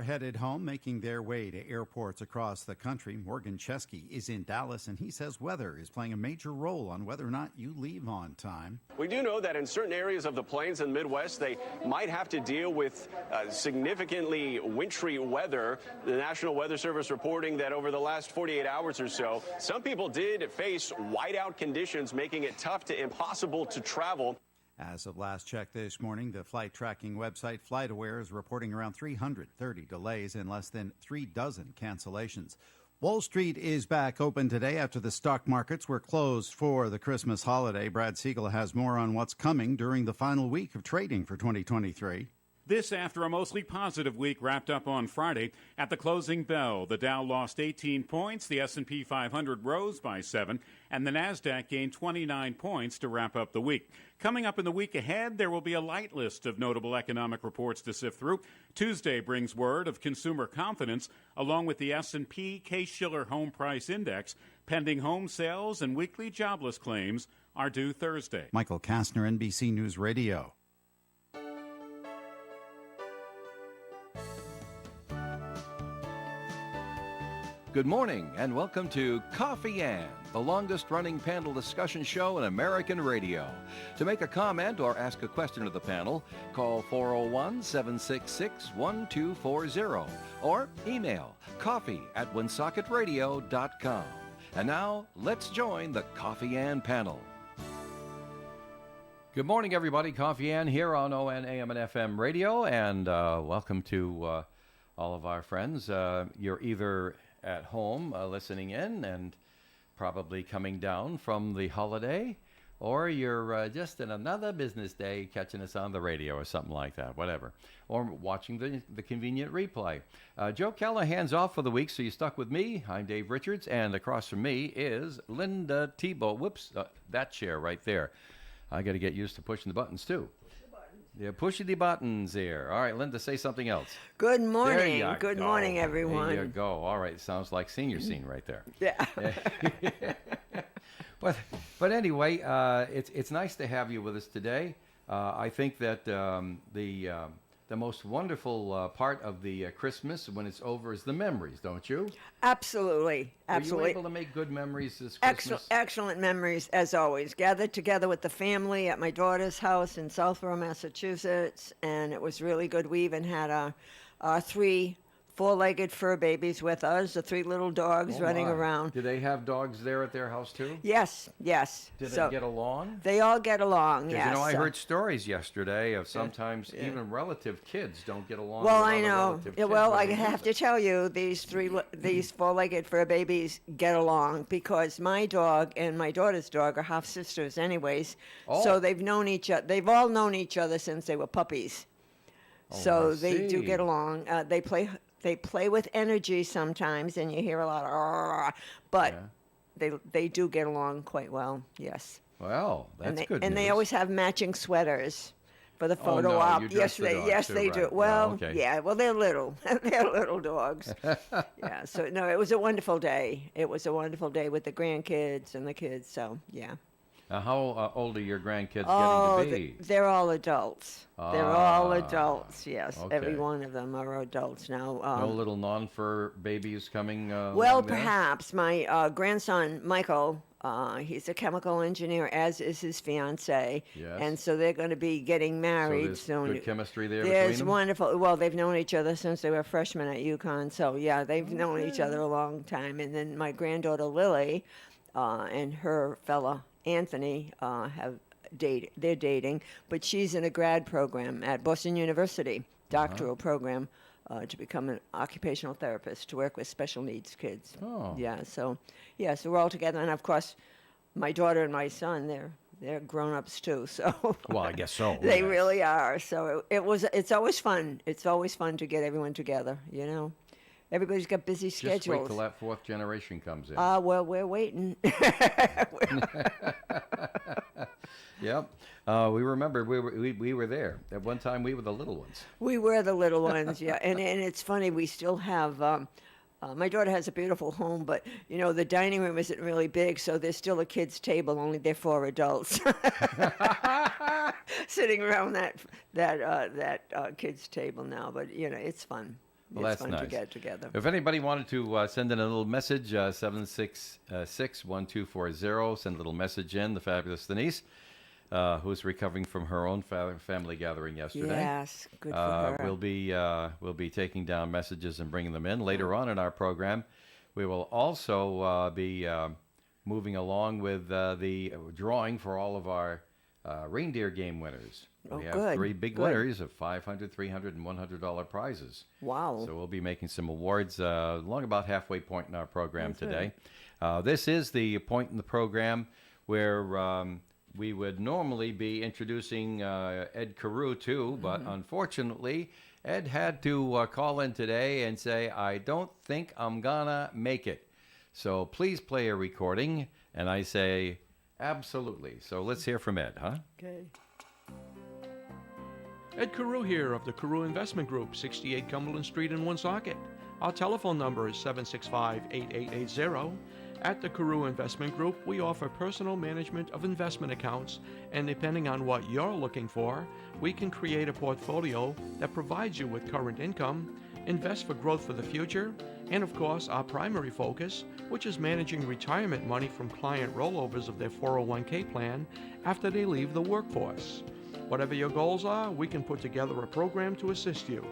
Headed home, making their way to airports across the country. Morgan Chesky is in Dallas, and he says weather is playing a major role on whether or not you leave on time. We do know that in certain areas of the plains and Midwest, they might have to deal with significantly wintry weather. The National Weather Service reporting that over the last 48 hours or so, some people did face whiteout conditions, making it tough to impossible to travel. As of last check this morning, the flight tracking website FlightAware is reporting around 330 delays and less than 36 cancellations. Wall Street is back open today after the stock markets were closed for the Christmas holiday. Brad Siegel has more on what's coming during the final week of trading for 2023. This after a mostly positive week wrapped up on Friday. At the closing bell, the Dow lost 18 points, the S&P 500 rose by 7, and the Nasdaq gained 29 points to wrap up the week. Coming up in the week ahead, there will be a light list of notable economic reports to sift through. Tuesday brings word of consumer confidence, along with the S&P Case-Shiller Home Price Index. Pending home sales and weekly jobless claims are due Thursday. Michael Kastner, NBC News Radio. Good morning and welcome to Coffee Ann, the longest-running panel discussion show in American radio. To make a comment or ask a question of the panel, call 401-766-1240 or email coffee@woonsocket.radio.com. And now, let's join the Coffee Ann panel. Good morning, everybody. Coffee Ann here on ON, AM, and FM radio, and welcome to all of our friends. You're either at home listening in and probably coming down from the holiday, or you're just in another business day catching us on the radio or something like that, whatever, or watching the convenient replay. Joe Callahan's off for the week, so you stuck with me. I'm Dave Richards, and across from me is Linda Tebow. Whoops, that chair right there. I got to get used to pushing the buttons too. Yeah, pushing the buttons there. All right, Linda, say something else. Good morning. Good morning, everyone. There you go. All right, sounds like senior scene right there. Yeah. But anyway, it's nice to have you with us today. I think that the most wonderful part of the Christmas when it's over is the memories, don't you? Absolutely. Were you able to make good memories this Christmas? Excellent memories, as always. Gathered together with the family at my daughter's house in Southborough, Massachusetts, and it was really good. We even had our 3 four-legged fur babies with us, the 3 little dogs running around. Do they have dogs there at their house, too? Yes. Did they get along? They all get along, yes. You know, I heard stories yesterday of sometimes even relative kids don't get along well, with I know. relative kids. Well, I have to tell you, these four-legged fur babies get along because my dog and my daughter's dog are half-sisters anyways. Oh. So they've known each other. They've all known each other since they were puppies. So they do get along. They play with energy sometimes, and you hear a lot of, but they do get along quite well. Yes. Well, that's good. And they always have matching sweaters for the photo no, op. you dress the dogs Yes, too, they right. do. Well, Oh, okay. yeah. Well, they're little. They're little dogs. Yeah. So no, it was a wonderful day. It was a wonderful day with the grandkids and the kids. So yeah. How old are your grandkids getting to be? They're all adults. They're all adults, yes. Okay. Every one of them are adults now. No little non-fur babies coming well, along there? perhaps. My grandson, Michael, he's a chemical engineer, as is his fiancée. Yes. And so they're going to be getting married so soon. Good chemistry there There's between them? wonderful. Well, they've known each other since they were freshmen at UConn. So, yeah, they've known each other a long time. And then my granddaughter, Lily, and her fella, Anthony, they're dating, but she's in a grad program at Boston University, doctoral program, to become an occupational therapist, to work with special needs kids. Oh. Yeah, so we're all together, and of course, my daughter and my son, they're grown-ups too, so. Well, I guess so. They yes. really are, so it's always fun. It's always fun to get everyone together, you know. Everybody's got busy schedules. Just wait till that 4th generation comes in. Well, we're waiting. Yep. We remember we were there. At one time, we were the little ones. We were the little ones, yeah. And it's funny, we still have, my daughter has a beautiful home, but, you know, the dining room isn't really big, so there's still a kid's table, only they're 4 adults. Sitting around that kid's table now, but, you know, it's fun. Well, it's that's fun to nice. get together. If anybody wanted to send in a little message, 766-1240, send a little message in. The fabulous Denise, who's recovering from her own family gathering yesterday. Yes, good for her. We'll be taking down messages and bringing them in later on in our program. We will also be moving along with the drawing for all of our reindeer game winners. Oh, We have good, 3 big good. winners of $500, $300, and $100 prizes. Wow. So we'll be making some awards along about halfway point in our program That's today. This is the point in the program where we would normally be introducing Ed Carew too, but unfortunately, Ed had to call in today and say, I don't think I'm gonna make it. So please play a recording. And I say, absolutely. So let's hear from Ed, huh? Okay. Ed Carew here of the Carew Investment Group, 68 Cumberland Street in Woonsocket. Our telephone number is 765-8880. At the Carew Investment Group, we offer personal management of investment accounts, and depending on what you're looking for, we can create a portfolio that provides you with current income, invest for growth for the future, and of course, our primary focus, which is managing retirement money from client rollovers of their 401k plan after they leave the workforce. Whatever your goals are, we can put together a program to assist you.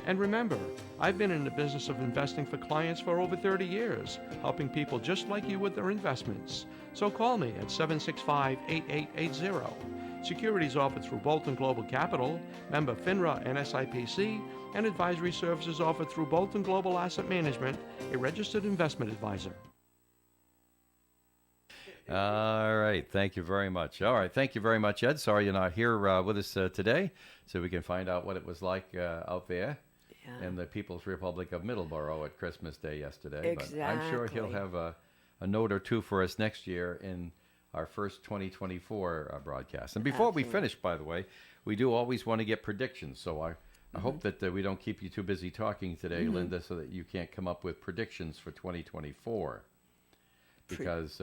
And remember, I've been in the business of investing for clients for over 30 years, helping people just like you with their investments. So call me at 765-8880. Securities offered through Bolton Global Capital, member FINRA and SIPC, and advisory services offered through Bolton Global Asset Management, a registered investment advisor. All right. Thank you very much. All right. Thank you very much, Ed. Sorry you're not here with us today, so we can find out what it was like out there in the People's Republic of Middleborough at Christmas Day yesterday. Exactly. But I'm sure he'll have a note or two for us next year in our first 2024 broadcast. And before we finish, by the way, we do always want to get predictions. So I hope that we don't keep you too busy talking today, Linda, so that you can't come up with predictions for 2024. Because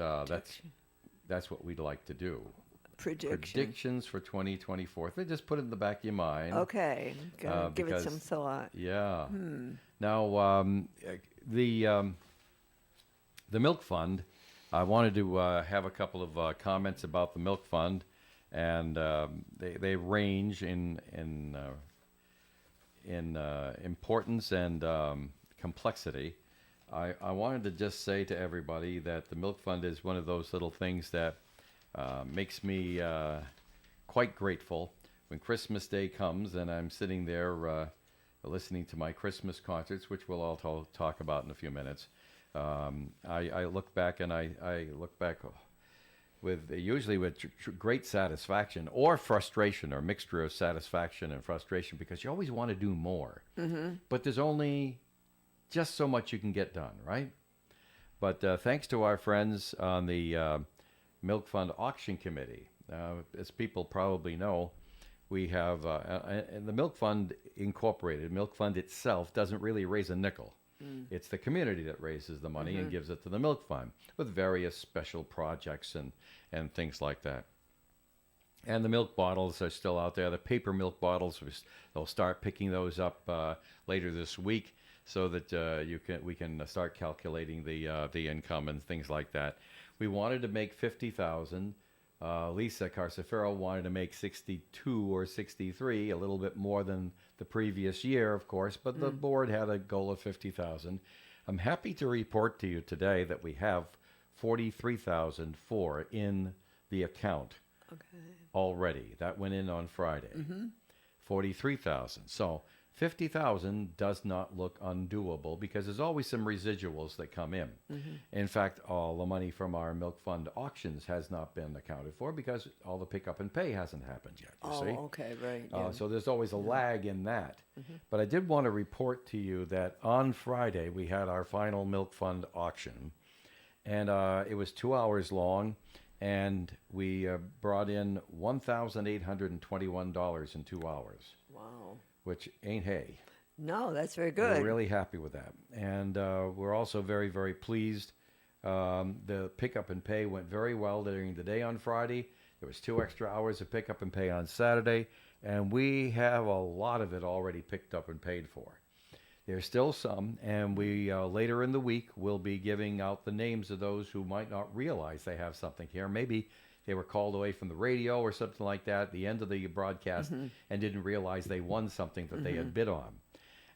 that's what we'd like to do. Predictions for 2024. They just put it in the back of your mind. Okay. Gotta give it because- some thought. Yeah. Now, the Milk Fund, I wanted to have a couple of comments about the Milk Fund, and they range in importance and complexity. I wanted to just say to everybody that the Milk Fund is one of those little things that makes me quite grateful when Christmas Day comes and I'm sitting there listening to my Christmas concerts, which we'll all talk about in a few minutes. I look back and I look back with usually with great satisfaction or frustration, or mixture of satisfaction and frustration, because you always want to do more, but there's only just so much you can get done, right? But thanks to our friends on the Milk Fund Auction Committee, as people probably know, we have and the Milk Fund Incorporated, Milk Fund itself doesn't really raise a nickel. It's the community that raises the money and gives it to the Milk Fund with various special projects and things like that. And the milk bottles are still out there. The paper milk bottles, they'll start picking those up later this week, so that we can start calculating the income and things like that. We wanted to make 50,000. Lisa Carcefero wanted to make 62 or 63, a little bit more than the previous year, of course, but the board had a goal of 50,000. I'm happy to report to you today that we have 43,004 in the account already. That went in on Friday. 43,000. So 50,000 does not look undoable, because there's always some residuals that come in. In fact, all the money from our Milk Fund auctions has not been accounted for because all the pick up and pay hasn't happened yet, you see? Okay, right. Yeah. So there's always a lag in that. But I did want to report to you that on Friday we had our final Milk Fund auction, and it was 2 hours long, and we brought in $1,821 in 2 hours. Wow. Which ain't hay. No, that's very good. We're really happy with that. And we're also very, very pleased. The pickup and pay went very well during the day on Friday. There was 2 extra hours of pickup and pay on Saturday. And we have a lot of it already picked up and paid for. There's still some, and we later in the week will be giving out the names of those who might not realize they have something here. Maybe they were called away from the radio or something like that at the end of the broadcast and didn't realize they won something that they had bid on.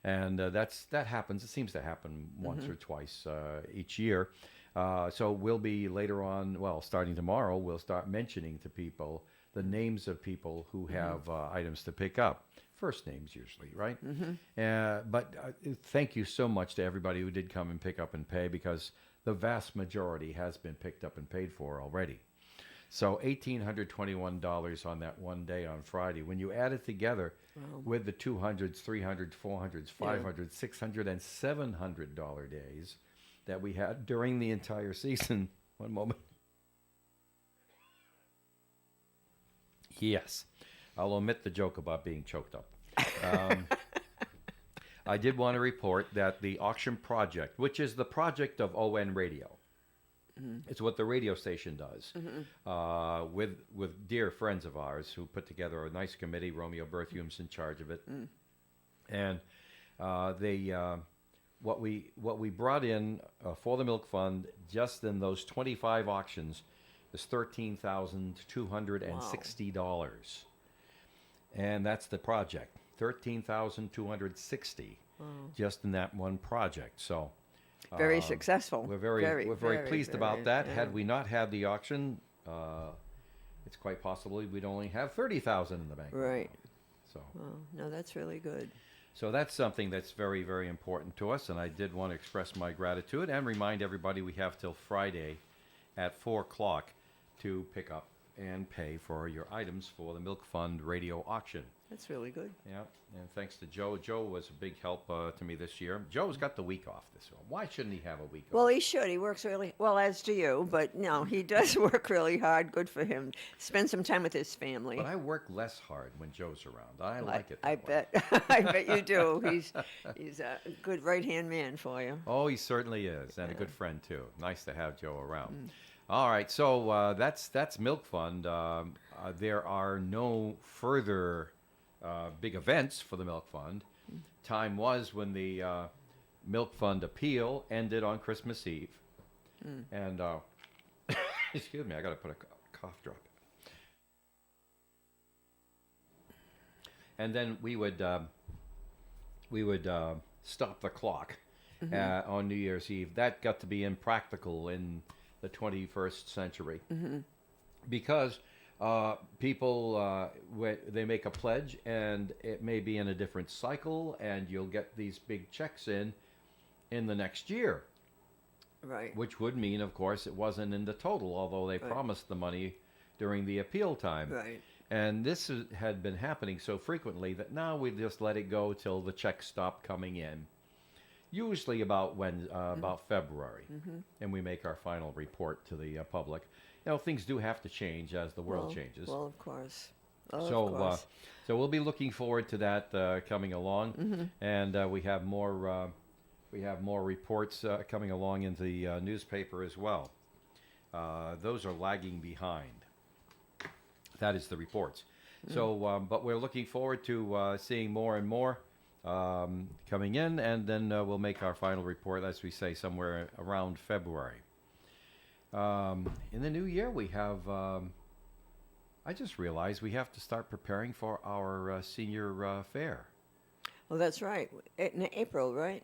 And that happens. It seems to happen once or twice each year. So we'll be later on, well, starting tomorrow, we'll start mentioning to people the names of people who have items to pick up. First names usually, right? But thank you so much to everybody who did come and pick up and pay, because the vast majority has been picked up and paid for already. So $1,821 on that one day on Friday. When you add it together with the 200s, 300s, 400s, 500s, 600, and $700 days that we had during the entire season. One moment. Yes, I'll omit the joke about being choked up. I did want to report that the auction project, which is the project of ON Radio, it's what the radio station does, with dear friends of ours who put together a nice committee. Romeo Berthium's in charge of it, and what we brought in for the Milk Fund just in those 25 auctions is $13,260, and that's the project. $13,260 just in that one project. So. Very successful. We're very pleased about that. Had we not had the auction, it's quite possible we'd only have $30,000 in the bank. Right. So. No, that's really good. So that's something that's very, very important to us, and I did want to express my gratitude and remind everybody we have till Friday at 4 o'clock to pick up and pay for your items for the Milk Fund radio auction. That's really good. Yeah, and thanks to Joe. Joe was a big help to me this year. Joe's got the week off this year. Why shouldn't he have a week off? Well, he should. He works really well, as do you. But no, he does work really hard. Good for him. Spend some time with his family. But I work less hard when Joe's around. I like it. I that way. bet. I bet you do. He's a good right-hand man for you. Oh, he certainly is, and a good friend too. Nice to have Joe around. All right, so that's Milk Fund. There are no further big events for the Milk Fund. Time was when the Milk Fund appeal ended on Christmas Eve, and excuse me, I got to put a cough drop. And then we would stop the clock on New Year's Eve. That got to be impractical in the 21st century because people they make a pledge and it may be in a different cycle, and you'll get these big checks in the next year, Right. which would mean, of course, it wasn't in the total, although they promised the money during the appeal time. Right. And this had been happening so frequently that now we just let it go till the checks stop coming in. Usually about about February, and we make our final report to the public. You know, things do have to change as the world changes. Well, of course. Of So course. we'll be looking forward to that coming along, and we have more reports coming along in the newspaper as well. Those are lagging behind. That is the reports. So, but we're looking forward to seeing more and more coming in, and then we'll make our final report, as we say, somewhere around February. In the new year, we have. I just realized we have to start preparing for our senior fair. Well, that's right. In April, right?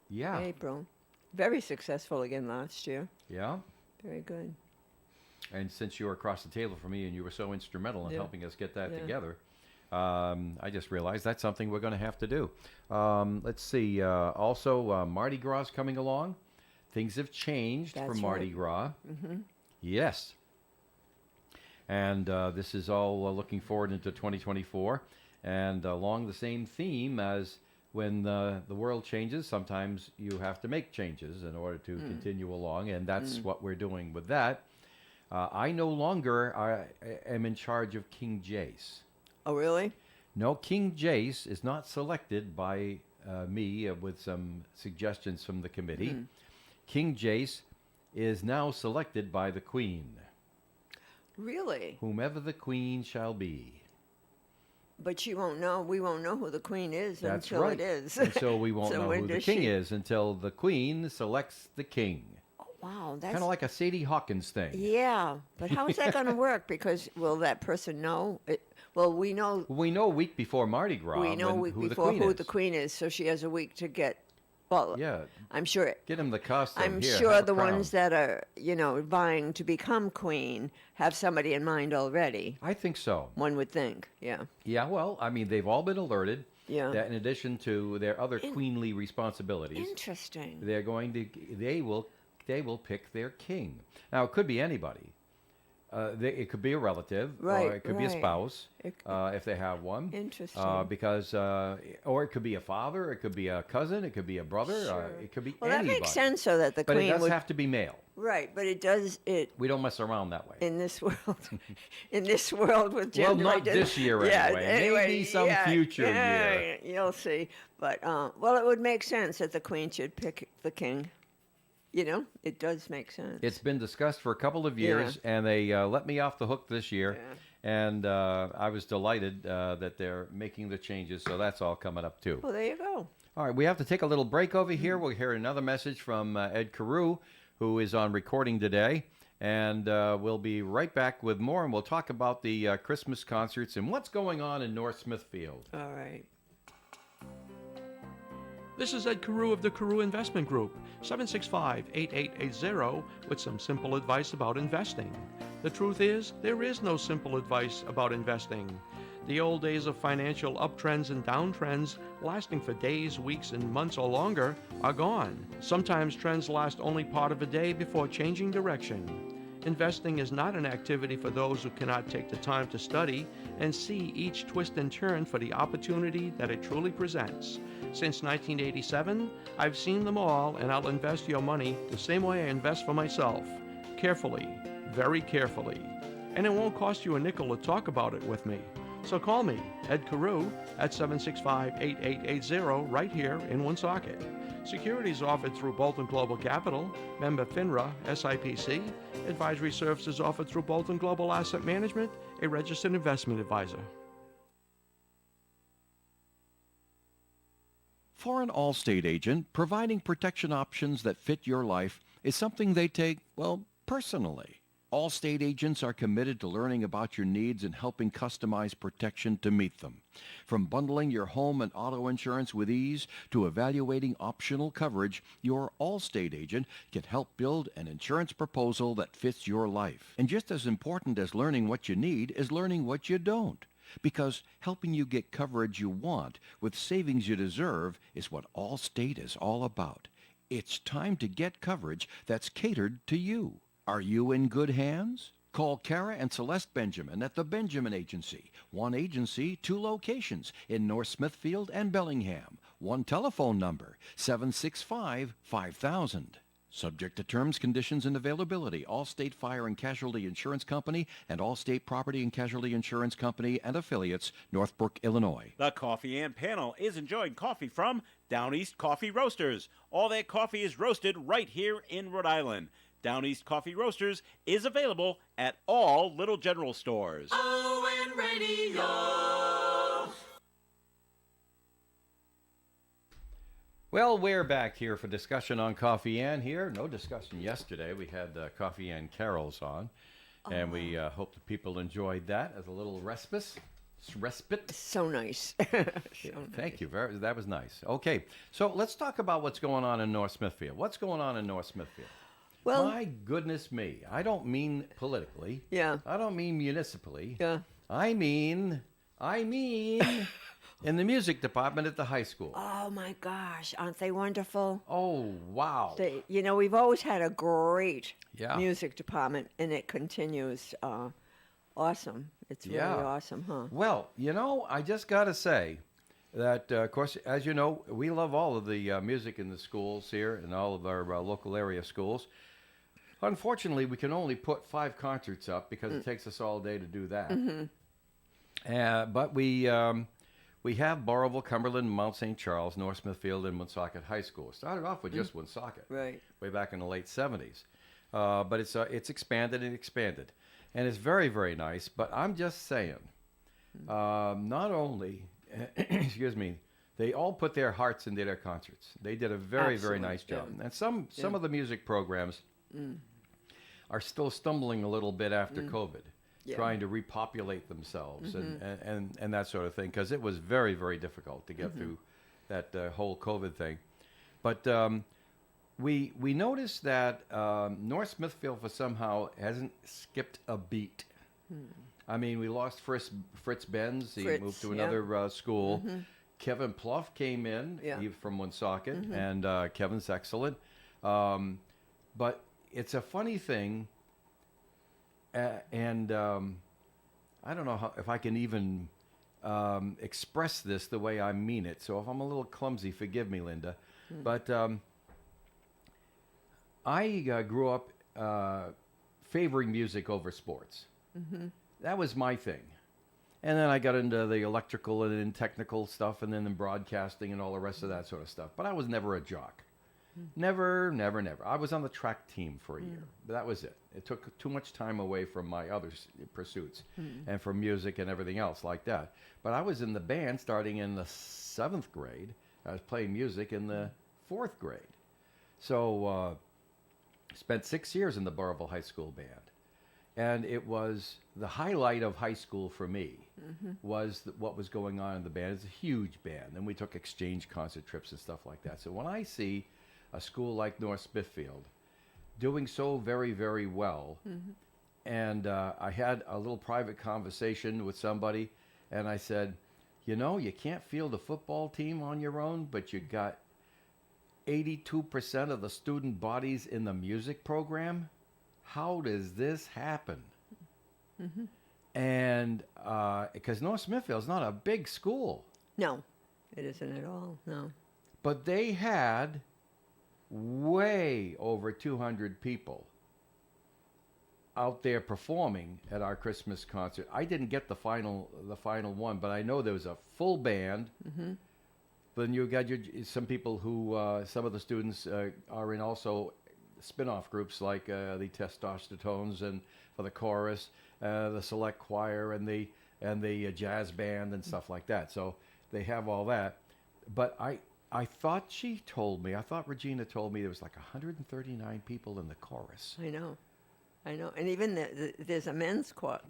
Yeah. April. Very successful again last year. Yeah. Very good. And since you were across the table from me and you were so instrumental in Yeah. helping us get that Yeah. together, I just realized that's something we're going to have to do. Let's see. Also, Mardi Gras is coming along. Things have changed for That's Mardi right. Gras. Yes. And this is all looking forward into 2024. And along the same theme as when the world changes, sometimes you have to make changes in order to continue along. And that's what we're doing with that. I no longer am in charge of King Jace. Oh, really? No, King Jace is not selected by me with some suggestions from the committee. King Jace is now selected by the Queen, Really? whomever the Queen shall be. But she won't know. We won't know who the queen is That's until right. it is. And so we won't So know when who the does king she- is until the queen selects the king. Wow, that's Kind of like a Sadie Hawkins thing. yeah. But how is that going to work? Because will that person know? Well, we know. We know a week before Mardi Gras We know a week who before the queen who is. the queen is, so she has a week to get. Well, Yeah, I'm sure. get him the costume. I'm Here, sure have a the crown. ones that are, vying to become queen have somebody in mind already. I think so. One would think, yeah. Yeah, well, I mean, they've all been alerted Yeah. that in addition to their other queenly responsibilities, Interesting. they will pick their king. Now, it could be anybody. It could be a relative, or Right, it could be a right. spouse, It- if they have one. Interesting. Or it could be a father, it could be a cousin, it could be a brother, it could be Well, anybody. that makes sense, so that the But it queen does would. have to be male. Right, but it does it We don't mess around that way. in this world. In this world with gender not identity. this year yeah, anyway. Maybe some future year. You'll see. But well, it would make sense that the queen should pick the king. It does make sense. It's been discussed for a couple of years, and they let me off the hook this year. And I was delighted that they're making the changes, so that's all coming up too. Well, there you go. All right, we have to take a little break over here. We'll hear another message from Ed Carew, who is on recording today. And we'll be right back with more, and we'll talk about the Christmas concerts and what's going on in North Smithfield. All right. This is Ed Carew of the Carew Investment Group, 765-8880, with some simple advice about investing. The truth is, there is no simple advice about investing. The old days of financial uptrends and downtrends, lasting for days, weeks, and months or longer, are gone. Sometimes trends last only part of a day before changing direction. Investing is not an activity for those who cannot take the time to study and see each twist and turn for the opportunity that it truly presents. Since 1987, I've seen them all, and I'll invest your money the same way I invest for myself. Carefully, very carefully. And it won't cost you a nickel to talk about it with me. So call me, Ed Carew, at 765-8880 right here in Woonsocket. Securities offered through Bolton Global Capital, member FINRA, SIPC. Advisory services offered through Bolton Global Asset Management, a registered investment advisor. For an Allstate agent, providing protection options that fit your life is something they take, well, personally. Allstate agents are committed to learning about your needs and helping customize protection to meet them. From bundling your home and auto insurance with ease to evaluating optional coverage, your Allstate agent can help build an insurance proposal that fits your life. And just as important as learning what you need is learning what you don't. Because helping you get coverage you want with savings you deserve is what Allstate is all about. It's time to get coverage that's catered to you. Are you in good hands? Call Kara and Celeste Benjamin at the Benjamin Agency. One agency, two locations in North Smithfield and Bellingham. One telephone number, 765-5000. Subject to terms, conditions, and availability. Allstate Fire and Casualty Insurance Company and Allstate Property and Casualty Insurance Company and affiliates, Northbrook, Illinois. The Coffee and Panel is enjoying coffee from Down East Coffee Roasters. All their coffee is roasted right here in Rhode Island. Down East Coffee Roasters is available at all Little General stores. ON Radio. Well, we're back here for discussion on Coffee Ann here. No discussion yesterday. We had Coffee Ann carols on, and we hope that people enjoyed that as a little respite. So nice. Thank you. That was nice. Okay, so let's talk about what's going on in North Smithfield. What's going on in North Smithfield? Well, My goodness me. I don't mean politically. Yeah. I don't mean municipally. Yeah. I mean in the music department at the high school. Oh my gosh, aren't they wonderful? Oh, wow. We've always had a great Yeah. music department, and it continues. Awesome. It's really Yeah. awesome, huh? Well, I just got to say that, of course, as you know, we love all of the music in the schools here and all of our local area schools. Unfortunately, we can only put 5 concerts up because it takes us all day to do that. But we have Burrillville, Cumberland, Mount St. Charles, North Smithfield, and Woonsocket High School. It started off with just Woonsocket, Right. way back in the late 70s. But it's expanded and expanded. And it's very, very nice. But I'm just saying not only, excuse me, they all put their hearts into their concerts. They did a very, very Absolutely, nice job. yeah. And some of the music programs are still stumbling a little bit after COVID, Yeah. trying to repopulate themselves and that sort of thing, because it was very, very difficult to get through that whole COVID thing. But we noticed that North Smithfield for somehow hasn't skipped a beat. I mean, we lost Fritz Benz. He Fritz, moved to yeah. another school. Kevin Pluff came in Yeah. he from Woonsocket, and Kevin's excellent. But it's a funny thing, and I don't know if I can even express this the way I mean it. So if I'm a little clumsy, forgive me, Linda. But I grew up favoring music over sports. That was my thing. And then I got into the electrical and then technical stuff, and then the broadcasting and all the rest of that sort of stuff. But I was never a jock. Never, never, never. I was on the track team for a year, but that was it. It took too much time away from my other pursuits and from music and everything else like that. But I was in the band starting in the 7th grade. I was playing music in the 4th grade. So spent 6 years in the Burrillville High School band. And it was the highlight of high school for me was what was going on in the band. It's a huge band. And we took exchange concert trips and stuff like that. So when I see a school like North Smithfield doing so very, very well, and I had a little private conversation with somebody, and I said, you know, you can't field a football team on your own, but you got 82% of the student bodies in the music program. How does this happen? And because North Smithfield's not a big school, No, it isn't at all. No. but they had way over 200 people out there performing at our Christmas concert. I didn't get the final one, but I know there was a full band. Then you got some people who some of the students are in also spin-off groups like the Testosterone and for the chorus, the select choir, and the jazz band and stuff like that. So they have all that. But I thought I thought Regina told me there was like 139 people in the chorus. I know. And even there's a men's choir.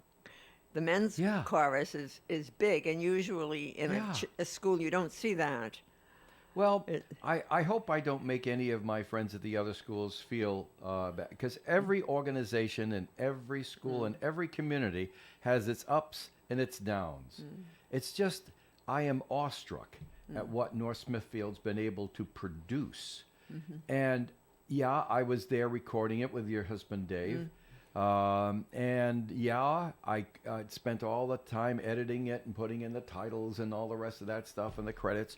The men's Yeah. chorus is big, and usually in Yeah. a school you don't see that. Well, I hope I don't make any of my friends at the other schools feel bad, because every organization and every school and every community has its ups and its downs. It's just, I am awestruck at what North Smithfield's been able to produce. And yeah, I was there recording it with your husband, Dave. And yeah, I spent all the time editing it and putting in the titles and all the rest of that stuff and the credits.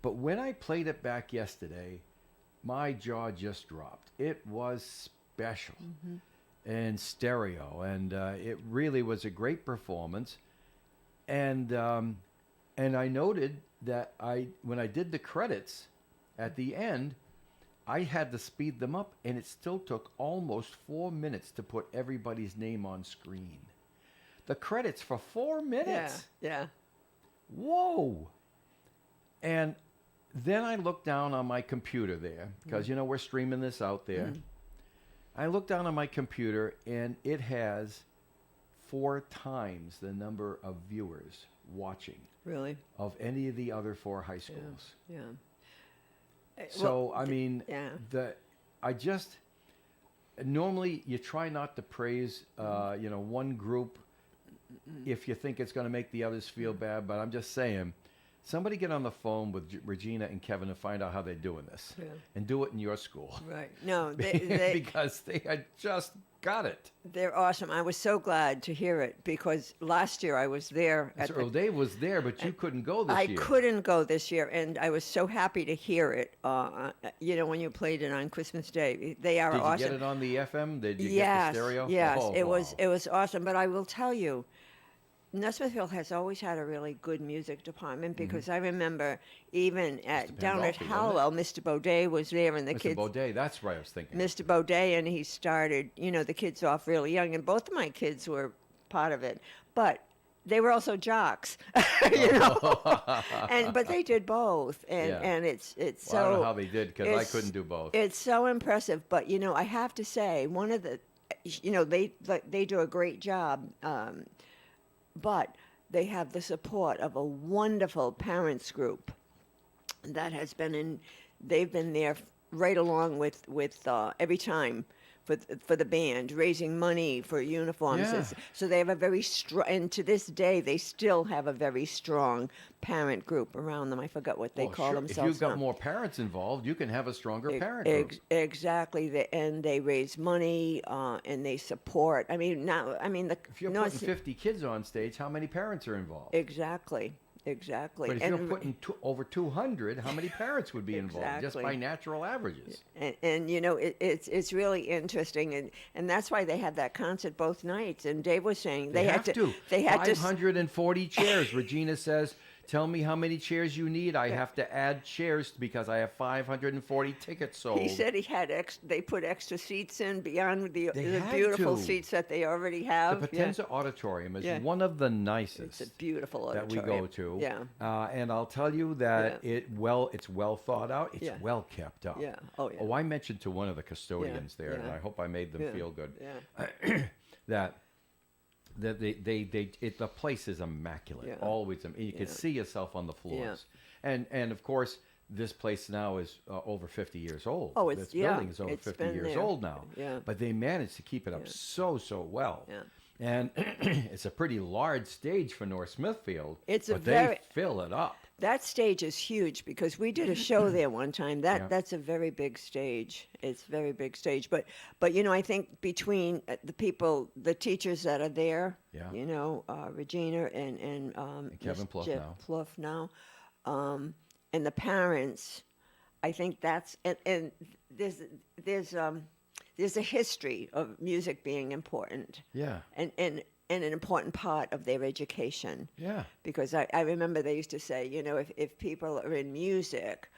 But when I played it back yesterday, my jaw just dropped. It was special and stereo, and it really was a great performance. And I noted that when I did the credits at the end, I had to speed them up, and it still took almost 4 minutes to put everybody's name on screen. The credits for 4 minutes. Yeah. Whoa! And then I looked down on my computer there, because, we're streaming this out there. I looked down on my computer, and it has 4 times the number of viewers watching Really? of any of the other 4 high schools. Yeah. So, I mean, yeah. Normally you try not to praise, one group if you think it's going to make the others feel bad, but I'm just saying, somebody get on the phone with Regina and Kevin and find out how they're doing this. Yeah. And do it in your school. Right. No, they because they had just got it. they're awesome. I was so glad to hear it, because last year I was there at Earl Dave was there, but you couldn't go this year. I couldn't go this year, and I was so happy to hear it. When you played it on Christmas Day, they are Did you awesome. get it on the FM? Did you Yes, get the stereo? yes, Oh, it wow. was awesome. But I will tell you, North Smithfield has always had a really good music department, because I remember even down at Pandolfi, wasn't it? Hallowell, Mr. Baudet was there, and the Mr. kids. Baudet, that's right, I was thinking. Mr. Baudet, and he started, the kids off really young, and both of my kids were part of it. But they were also jocks, you know. But they did both, and Yeah. it's Well, so. I don't know how they did because I it's- couldn't do both. It's so impressive, but you know, I have to say, one of the, you know, they do a great job, but they have the support of a wonderful parents group that has been in. They've been there right along with every time for the band, raising money for uniforms. Yeah. So they have a very strong, and to this day, they still have a very strong parent group around them. I forgot what they Well, call sure. themselves. If you've got now. more parents involved, you can have a stronger parent group. Exactly, and they raise money and they support. I mean, now, I mean, If you're putting 50 kids on stage, how many parents are involved? exactly. But if you're putting over 200, how many parents would be involved just by Exactly. natural averages? And you know, it's really interesting, and that's why they had that concert both nights. And Dave was saying They had have to. They had to. 540 chairs. Regina says, tell me how many chairs you need. I have to add chairs because I have 540 tickets sold. He said he had they put extra seats in beyond the had beautiful to. seats that they already The have. Potenza Auditorium is Yeah. one of the nicest It's a beautiful that we auditorium. go to. Yeah. And I'll tell you that Yeah. it's well thought out. It's Yeah. well kept up. Yeah. Oh, yeah. Oh, I mentioned to one of the custodians there, and Yeah. I hope I made them Yeah. feel good. Yeah. that the place is immaculate. Yeah. Always, you can Yeah. see yourself on the floors, and of course this place now is over 50 years old. Oh, it's- this yeah, building is over it's 50 been years there. old now. Yeah. But they managed to keep it up so well. Yeah. And it's a pretty large stage for North Smithfield. It's a but very- they fill it up. That stage is huge because we did a show there one time. Yeah. That's a very big stage. It's a very big stage. But you know, I think between the people, the teachers that are there, Yeah. you know, Regina and Kevin Miss Plouffe Jeff now. Plouffe now, and the parents, I think that's and there's a history of music being important. Yeah. And an important part of their education. Yeah. Because I remember they used to say, you know, if people are in music,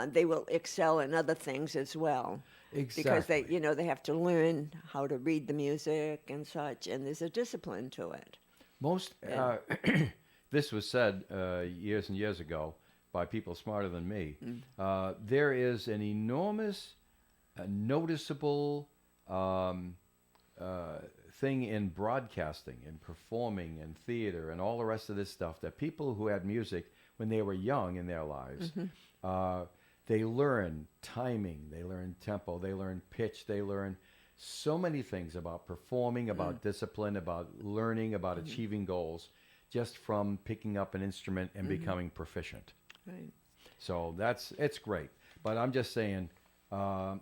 they will excel in other things as well. Because they, Exactly. you know, they have to learn how to read the music and such, and there's a discipline to it. Most this was said years and years ago by people smarter than me. There is an enormous, noticeable thing in broadcasting and performing and theater and all the rest of this stuff that people who had music when they were young in their lives, they learn timing, they learn tempo, they learn pitch, they learn so many things about performing, about discipline, about learning, about achieving goals, just from picking up an instrument and becoming proficient. Right. So it's great. But I'm just saying, I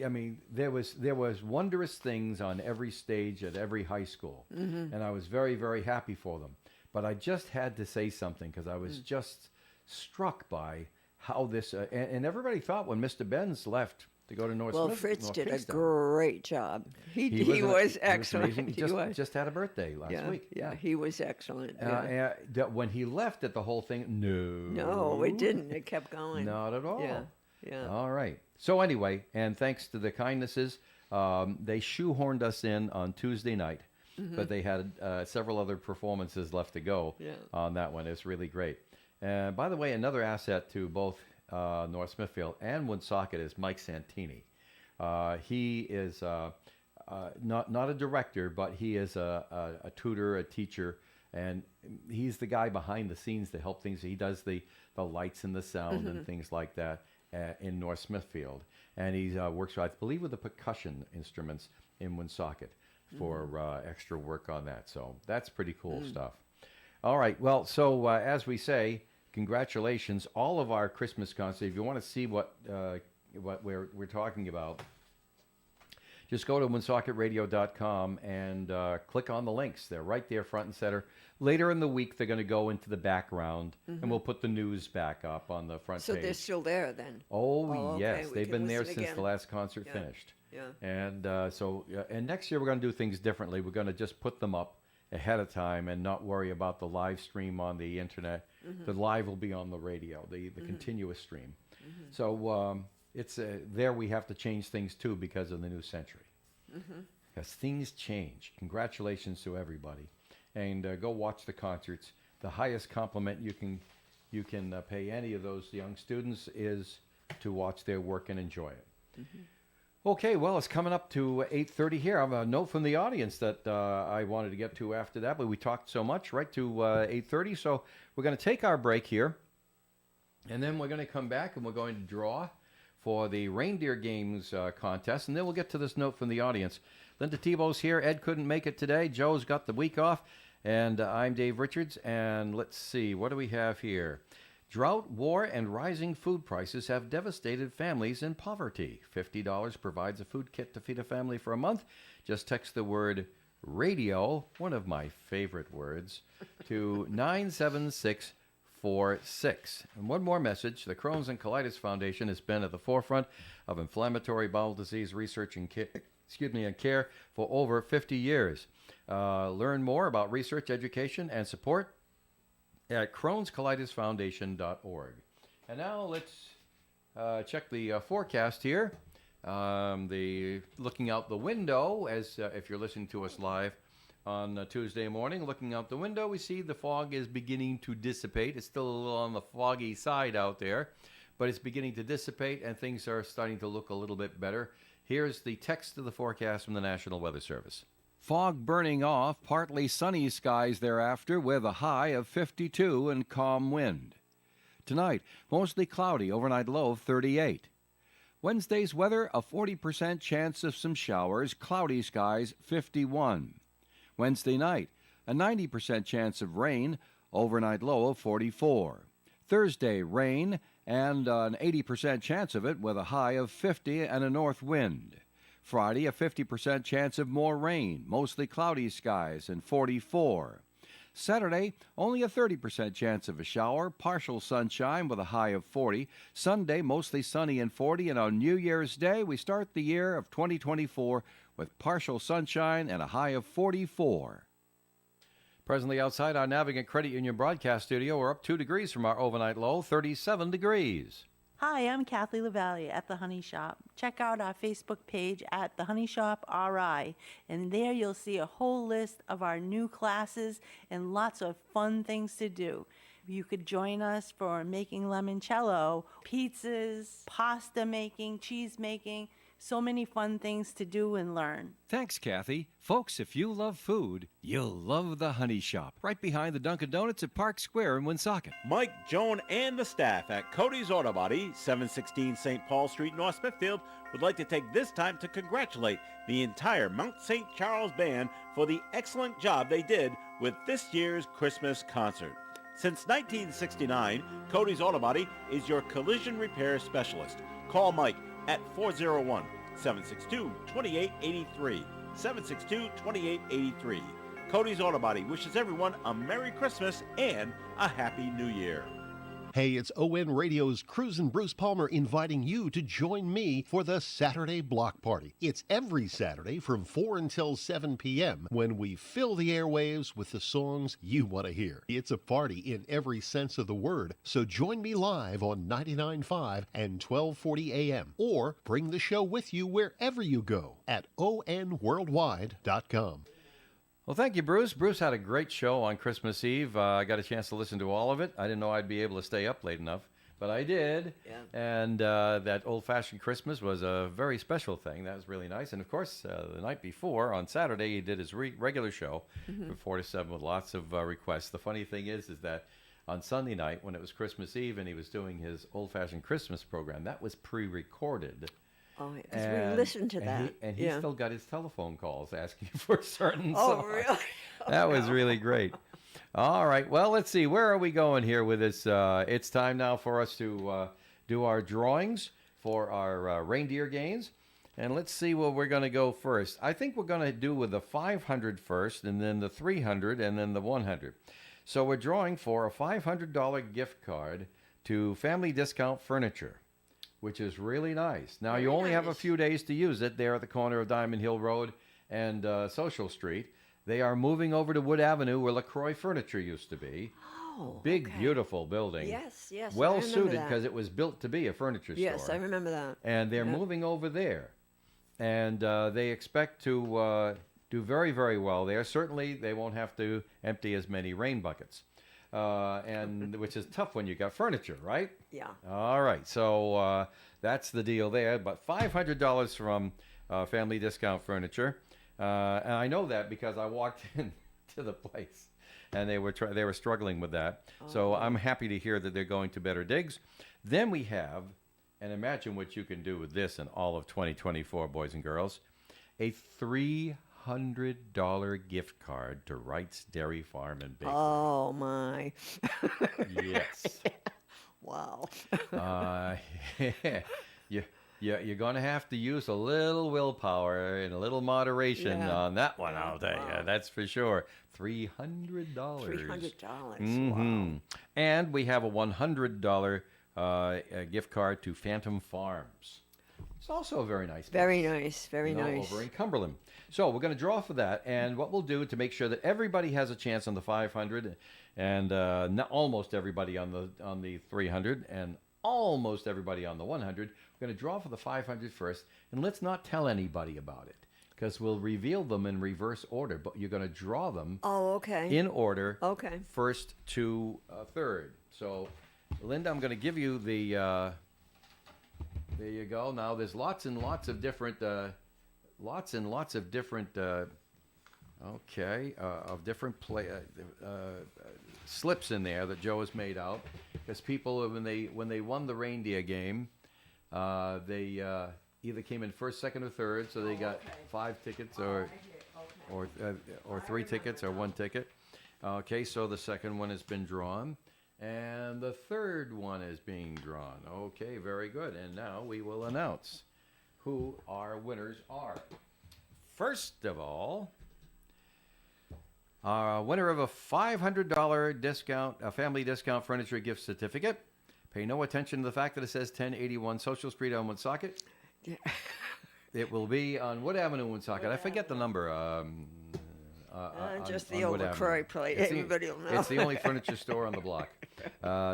mean, there was wondrous things on every stage at every high school, and I was very, very happy for them. But I just had to say something because I was just struck by how this and everybody thought when Mr. Benz left to go to North Well, Smith, Fritz North did a Kingstown. great job. He an- was excellent. amazing. He Just, was. just had a birthday last Yeah, week. yeah, he was excellent. Yeah. That when he left, that the whole thing, No, it didn't. It kept going. Not at all. Yeah, yeah. All right. So anyway, and thanks to the kindnesses, they shoehorned us in on Tuesday night, but they had several other performances left to go Yeah. on that one. It's really great. And by the way, another asset to both North Smithfield and Woonsocket is Mike Santini. He is not a director, but he is a tutor, a teacher, and he's the guy behind the scenes to help things. He does the lights and the sound and things like that in North Smithfield. And he works, I believe, with the percussion instruments in Woonsocket for extra work on that. So that's pretty cool stuff. All right. Well, so as we say, congratulations. All of our Christmas concerts, if you want to see what we're talking about, just go to woonsocketradio.com and click on the links. They're right there front and center. Later in the week, they're going to go into the background, and we'll put the news back up on the front So page. they're still there then. Oh, okay, yes. we They've can been there listen since the again. last concert Yeah. finished. Yeah. And and next year we're going to do things differently. We're going to just put them up ahead of time and not worry about the live stream on the internet. The live will be on the radio, the continuous stream. So it's there we have to change things too because of the new century. Because things change. Congratulations to everybody. and go watch the concerts. The highest compliment you can pay any of those young students is to watch their work and enjoy it. Okay, well, it's coming up to 8:30 here. I have a note from the audience that I wanted to get to after that, but we talked so much, right to 8:30. So we're going to take our break here, and then we're going to come back and we're going to draw for the Reindeer Games contest, and then we'll get to this note from the audience. Linda Tebow's here. Ed couldn't make it today. Joe's got the week off, and I'm Dave Richards. And let's see, what do we have here? Drought, war, and rising food prices have devastated families in poverty. $50 provides a food kit to feed a family for a month. Just text the word radio, one of my favorite words, to 97646. And one more message. The Crohn's and Colitis Foundation has been at the forefront of inflammatory bowel disease research and care for over 50 years. Learn more about research, education, and support at Crohn'sColitisFoundation.org. And now let's check the forecast here. Looking out the window, as if you're listening to us live on Tuesday morning, looking out the window, we see the fog is beginning to dissipate. It's still a little on the foggy side out there, but it's beginning to dissipate, and things are starting to look a little bit better. Here's the text of the forecast from the National Weather Service. Fog burning off, partly sunny skies thereafter with a high of 52 and calm wind. Tonight, mostly cloudy, overnight low of 38. Wednesday's weather, a 40% chance of some showers, cloudy skies 51. Wednesday night, a 90% chance of rain, overnight low of 44. Thursday, rain and an 80% chance of it with a high of 50 and a north wind. Friday, a 50% chance of more rain, mostly cloudy skies, and 44. Saturday, only a 30% chance of a shower, partial sunshine with a high of 40. Sunday, mostly sunny and 40. And on New Year's Day, we start the year of 2024 with partial sunshine and a high of 44. Presently outside our Navigant Credit Union broadcast studio, we're up 2 degrees from our overnight low, 37 degrees. Hi, I'm Kathy LaValle at The Honey Shop. Check out our Facebook page at The Honey Shop RI, and there you'll see a whole list of our new classes and lots of fun things to do. You could join us for making limoncello, pizzas, pasta making, cheese making, so many fun things to do and learn. Thanks, Kathy. Folks, if you love food, you'll love the Honey Shop, right behind the Dunkin' Donuts at Park Square in Woonsocket. Mike, Joan, and the staff at Cody's Auto Body, 716 St. Paul Street, North Smithfield, would like to take this time to congratulate the entire Mount St. Charles Band for the excellent job they did with this year's Christmas concert. Since 1969, Cody's Auto Body is your collision repair specialist. Call Mike at 401-762-2883. 762-2883. Cody's Auto Body wishes everyone a Merry Christmas and a Happy New Year. Hey, it's ON Radio's Cruz and Bruce Palmer inviting you to join me for the Saturday Block Party. It's every Saturday from 4 until 7 p.m. when we fill the airwaves with the songs you want to hear. It's a party in every sense of the word, so join me live on 99.5 and 1240 a.m. or bring the show with you wherever you go at onworldwide.com. Well, thank you, Bruce. Bruce had a great show on Christmas Eve. I got a chance to listen to all of it. I didn't know I'd be able to stay up late enough, but I did. Yeah. And that old-fashioned Christmas was a very special thing. That was really nice. And, of course, the night before, on Saturday, he did his regular show from 4 to 7 with lots of requests. The funny thing is that on Sunday night, when it was Christmas Eve and he was doing his old-fashioned Christmas program, that was pre-recorded. Oh, because we listened to that. He still got his telephone calls asking for certain Oh, songs. really? That was really great. All right. Well, let's see. Where are we going here with this? It's time now for us to do our drawings for our reindeer games. And let's see where we're going to go first. I think we're going to do with the 500 first, and then the 300, and then the 100. So we're drawing for a $500 gift card to Family Discount Furniture, which is really nice. Now, you only have a few days to use it there at the corner of Diamond Hill Road and Social Street. They are moving over to Wood Avenue where LaCroix Furniture used to be. Oh, Big, beautiful building. Yes, yes. I Well remember suited that. because it was built to be a furniture store. Yes, I remember that. And they're moving over there. And they expect to do very, very well there. Certainly, they won't have to empty as many rain buckets, and which is tough when you got furniture, right? Yeah. All right, so that's the deal there. But $500 from Family Discount Furniture, and I know that because I walked into the place, and they were struggling with that. So I'm happy to hear that they're going to Better Digs. Then we have, and imagine what you can do with this in all of 2024, boys and girls, a $300 gift card to Wright's Dairy Farm and Bakery. Oh my. Yes. Wow. You're going to have to use a little willpower and a little moderation on that one, I'll tell you. That's for sure. $300. $300. Wow. And we have a $100 gift card to Phantom Farms. It's also a very nice place. Very nice. Very nice. Over in Cumberland. So we're going to draw for that. And what we'll do to make sure that everybody has a chance on the 500 and not almost everybody on the 300 and almost everybody on the 100, we're going to draw for the 500 first. And let's not tell anybody about it because we'll reveal them in reverse order. But you're going to draw them in order, first to third. So, Linda, I'm going to give you the... there you go. Now there's lots and lots of different, of different slips in there that Joe has made out. Because people, when they won the reindeer game, they either came in first, second, or third, so they got 5 tickets or 3 tickets or 1 ticket. Okay, so the second one has been drawn. And the third one is being drawn. Okay, very good. And now we will announce who our winners are. First of all, our winner of a $500 discount, a family discount furniture gift certificate. Pay no attention to the fact that it says 1081 Social Street on Woonsocket. It will be on Wood Avenue, Woonsocket. I forget the number. Just the old LaCroix plate. Everybody will know. It's the only furniture store on the block.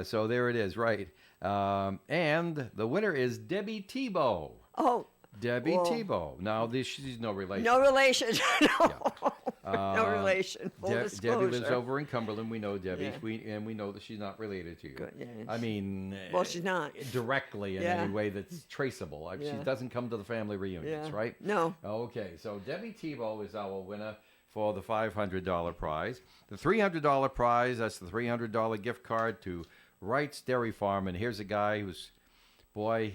So there it is, right. And the winner is Debbie Tebow. Oh. Debbie Tebow. Now, she's no relation. No relation. No. Yeah. No relation. Full disclosure. Debbie lives over in Cumberland. We know Debbie. Yeah. We know that she's not related to you. Good, yeah. I mean... Well, she's not. Directly in any way that's traceable. She doesn't come to the family reunions, right? No. Okay, so Debbie Tebow is our winner for the $500 prize. The $300 prize, that's the $300 gift card to Wright's Dairy Farm. And here's a guy who's,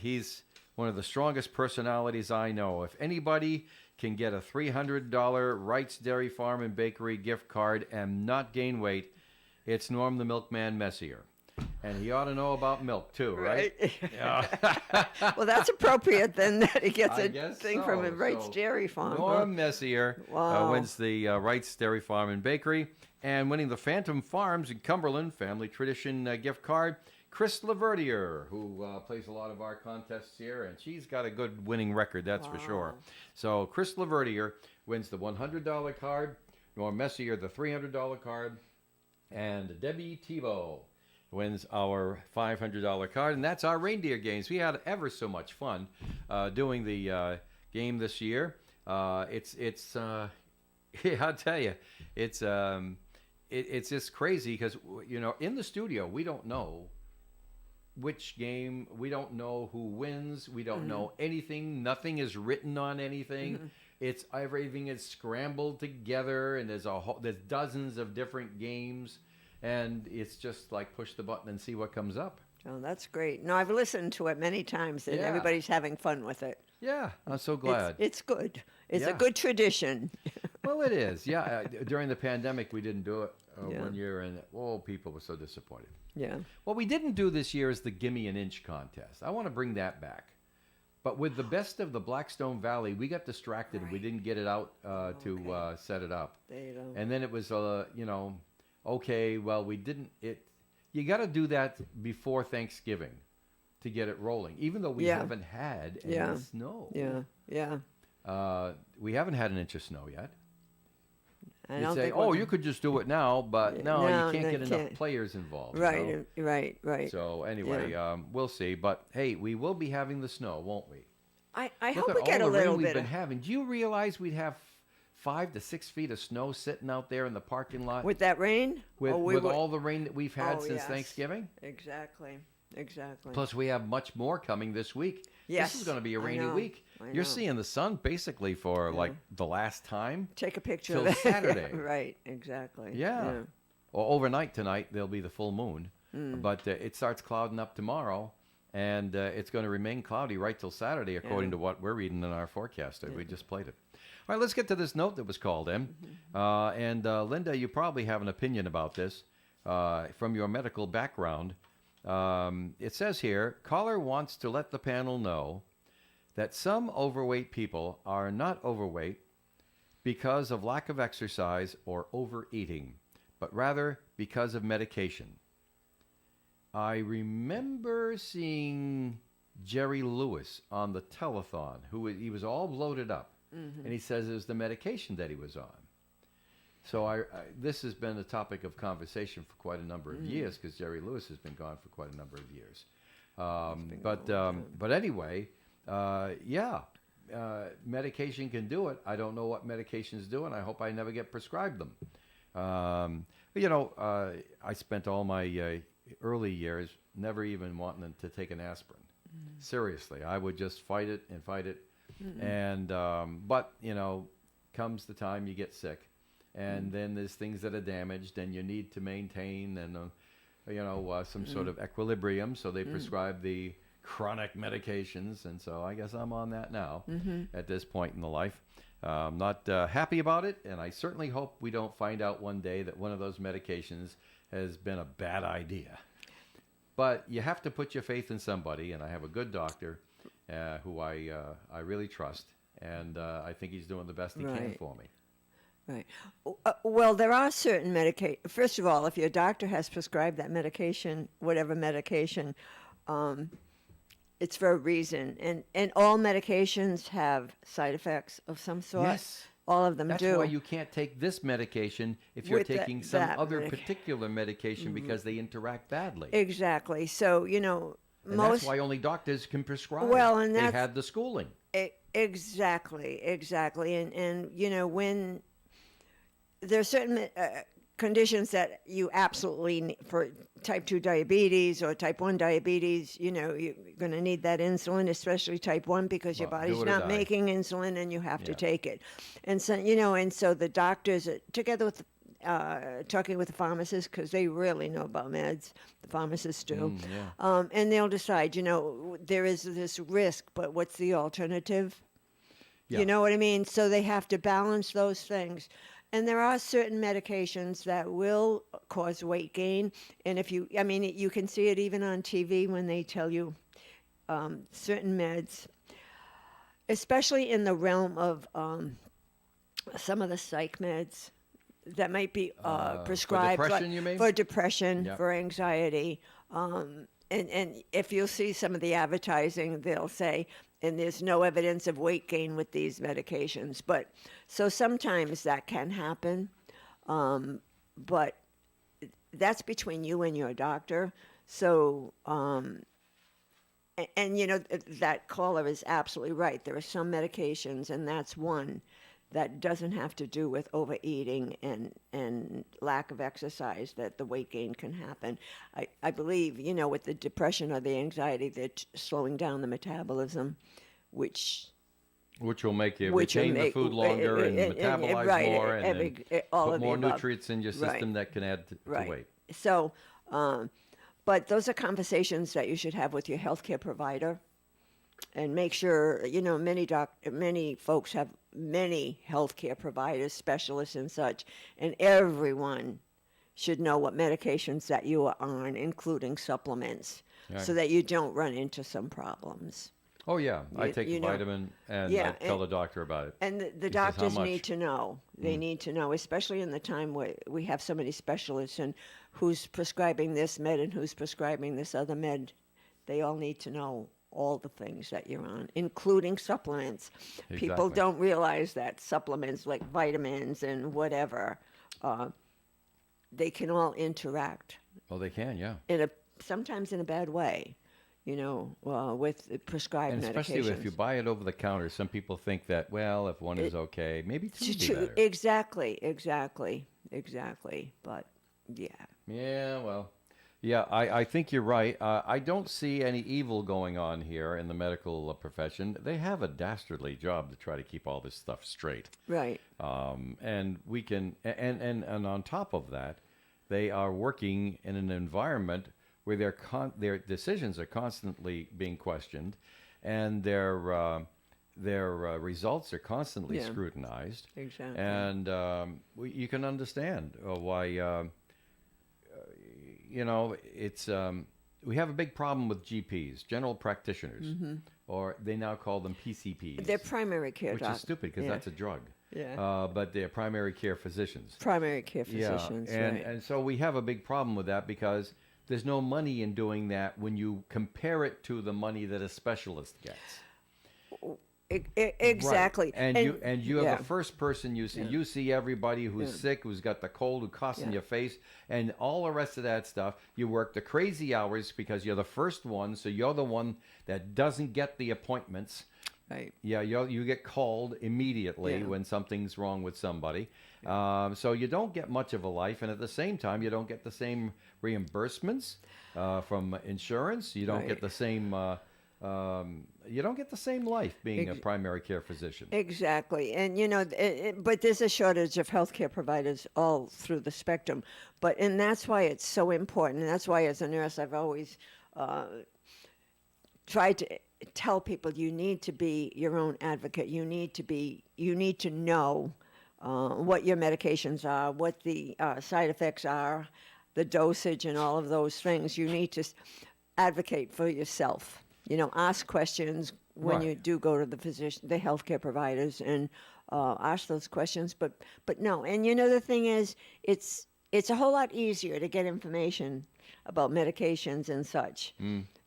he's one of the strongest personalities I know. If anybody can get a $300 Wright's Dairy Farm and Bakery gift card and not gain weight, it's Norm the Milkman Messier. And he ought to know about milk, too, right? Yeah. Well, that's appropriate, then, that he gets a thing from a Wright's Dairy Farm. Norm Messier wins the Wright's Dairy Farm and Bakery. And winning the Phantom Farms in Cumberland Family Tradition gift card, Chris Laverdier, who plays a lot of our contests here. And she's got a good winning record, that's for sure. So Chris Laverdier wins the $100 card, Norm Messier the $300 card, and Debbie Tebow wins our $500 card, and that's our reindeer games. We had ever so much fun doing the game this year. It's I'll tell you, it's just crazy because in the studio we don't know which game, we don't know who wins, we don't know anything. Nothing is written on anything. It's everything is scrambled together, and there's dozens of different games. And it's just like push the button and see what comes up. Oh, that's great. No, I've listened to it many times, and everybody's having fun with it. Yeah, I'm so glad. It's good. It's a good tradition. Well, it is. Yeah, during the pandemic, we didn't do it 1 year, and people were so disappointed. Yeah. What we didn't do this year is the Gimme an Inch contest. I want to bring that back. But with the best of the Blackstone Valley, we got distracted. Right. We didn't get it out to set it up. There you go. And then it was, okay, well, we didn't. You got to do that before Thanksgiving to get it rolling, even though we haven't had any snow. Yeah. We haven't had an inch of snow yet. You'd say, you could just do it now, but no, you can't get enough players involved. Right, right. So anyway, we'll see. But hey, we will be having the snow, won't we? I hope we get a little bit. We've been having. Do you realize we'd have 5 to 6 feet of snow sitting out there in the parking lot With that rain? with, Oh, we with were- all the rain that we've had Oh, since yes. Thanksgiving. Exactly. Exactly. Plus, we have much more coming this week. Yes, This is going to be a I rainy know, week. I You're know. seeing the sun basically for like the last time. Take a picture till of it. Saturday. Right, exactly. Yeah. Well, overnight tonight, there'll be the full moon. But it starts clouding up tomorrow, and it's going to remain cloudy right till Saturday, according to what we're reading in our forecast. We just played it. All right, let's get to this note that was called in. And Linda, you probably have an opinion about this from your medical background. It says here, caller wants to let the panel know that some overweight people are not overweight because of lack of exercise or overeating, but rather because of medication. I remember seeing Jerry Lewis on the telethon, he was all bloated up, and he says it was the medication that he was on. So this has been a topic of conversation for quite a number of years, because Jerry Lewis has been gone for quite a number of years. But anyway, medication can do it. I don't know what medications do, and I hope I never get prescribed them. I spent all my early years never even wanting to take an aspirin. Seriously, I would just fight it. And but comes the time you get sick, and then there's things that are damaged, and you need to maintain some sort of equilibrium. So they prescribe the chronic medications, and so I guess I'm on that now at this point in the life. I'm not happy about it, and I certainly hope we don't find out one day that one of those medications has been a bad idea. But you have to put your faith in somebody, and I have a good doctor who I really trust, and I think he's doing the best he can for me. Right. Well, there are certain medication. First of all, if your doctor has prescribed that medication, whatever medication, it's for a reason. And all medications have side effects of some sort. Yes. All of them That's do. why you can't take this medication if you're With taking some that other particular medication because they interact badly. Exactly. So, And most. that's why only doctors can prescribe. Well, it. and they that's- had the schooling. Exactly. And when there are certain conditions that you absolutely need for type 2 diabetes or type 1 diabetes, you're going to need that insulin, especially type 1, because your Well, body's do or not die. making insulin and you have to take it. And so, and so the doctors, together with talking with the pharmacists, because they really know about meds, the pharmacists do, and they'll decide, there is this risk, but what's the alternative? Yeah. You know what I mean? So they have to balance those things. And there are certain medications that will cause weight gain. And you can see it even on TV when they tell you certain meds, especially in the realm of some of the psych meds that might be prescribed for depression, you mean? for depression, Yep. for anxiety. And if you'll see some of the advertising, they'll say, and there's no evidence of weight gain with these medications. But so sometimes that can happen. But that's between you and your doctor. So, that caller is absolutely right. There are some medications, and that's one that doesn't have to do with overeating and lack of exercise, that the weight gain can happen. I believe, with the depression or the anxiety, they're slowing down the metabolism, which Which will make you Which will retain the make- food longer and metabolize right, more and every- then all put of the more above. nutrients in your system that can add to weight. So, but those are conversations that you should have with your healthcare provider, and make sure many folks have many healthcare providers, specialists, and such, and everyone should know what medications that you are on, including supplements, so that you don't run into some problems. Oh, yeah. I You- take you a know, vitamin and yeah, I tell and- the doctor about it. And the He says, "How doctors much?" need to know. They need to know, especially in the time where we have so many specialists and who's prescribing this med and who's prescribing this other med. They all need to know all the things that you're on, including supplements. People Exactly. don't realize that supplements like vitamins and whatever, they can all interact Oh, they can, yeah. sometimes in a bad way. with prescribed And especially medications. if you buy it over the counter, some people think that, well, if one is okay, maybe two would be better. Exactly. But yeah. Yeah, well, yeah, I think you're right. I don't see any evil going on here in the medical profession. They have a dastardly job to try to keep all this stuff straight. Right. And we can, and on top of that, they are working in an environment where their decisions are constantly being questioned, and their results are constantly scrutinized. Exactly. And you can understand why. It's we have a big problem with GPs, general practitioners, or they now call them PCPs. They're primary care which is stupid because that's a drug. Yeah. But they're primary care physicians. Primary care physicians, yeah. right. And so we have a big problem with that because there's no money in doing that when you compare it to the money that a specialist gets. Exactly. Right. And you have the first person you see. Yeah. You see everybody who's sick, who's got the cold, who coughs in your face, and all the rest of that stuff. You work the crazy hours because you're the first one, so you're the one that doesn't get the appointments. Right. Yeah, you get called immediately when something's wrong with somebody. So you don't get much of a life, and at the same time, you don't get the same reimbursements from insurance. You don't get the same. You don't get the same life being a primary care physician. Exactly. And, but there's a shortage of healthcare providers all through the spectrum. And that's why it's so important. And that's why, as a nurse, I've always tried to tell people you need to be your own advocate. You need to know what your medications are, what the side effects are, the dosage, and all of those things. You need to advocate for yourself. Ask questions when you do go to the physician, the healthcare providers, and ask those questions. But no, and the thing is, it's a whole lot easier to get information about medications and such.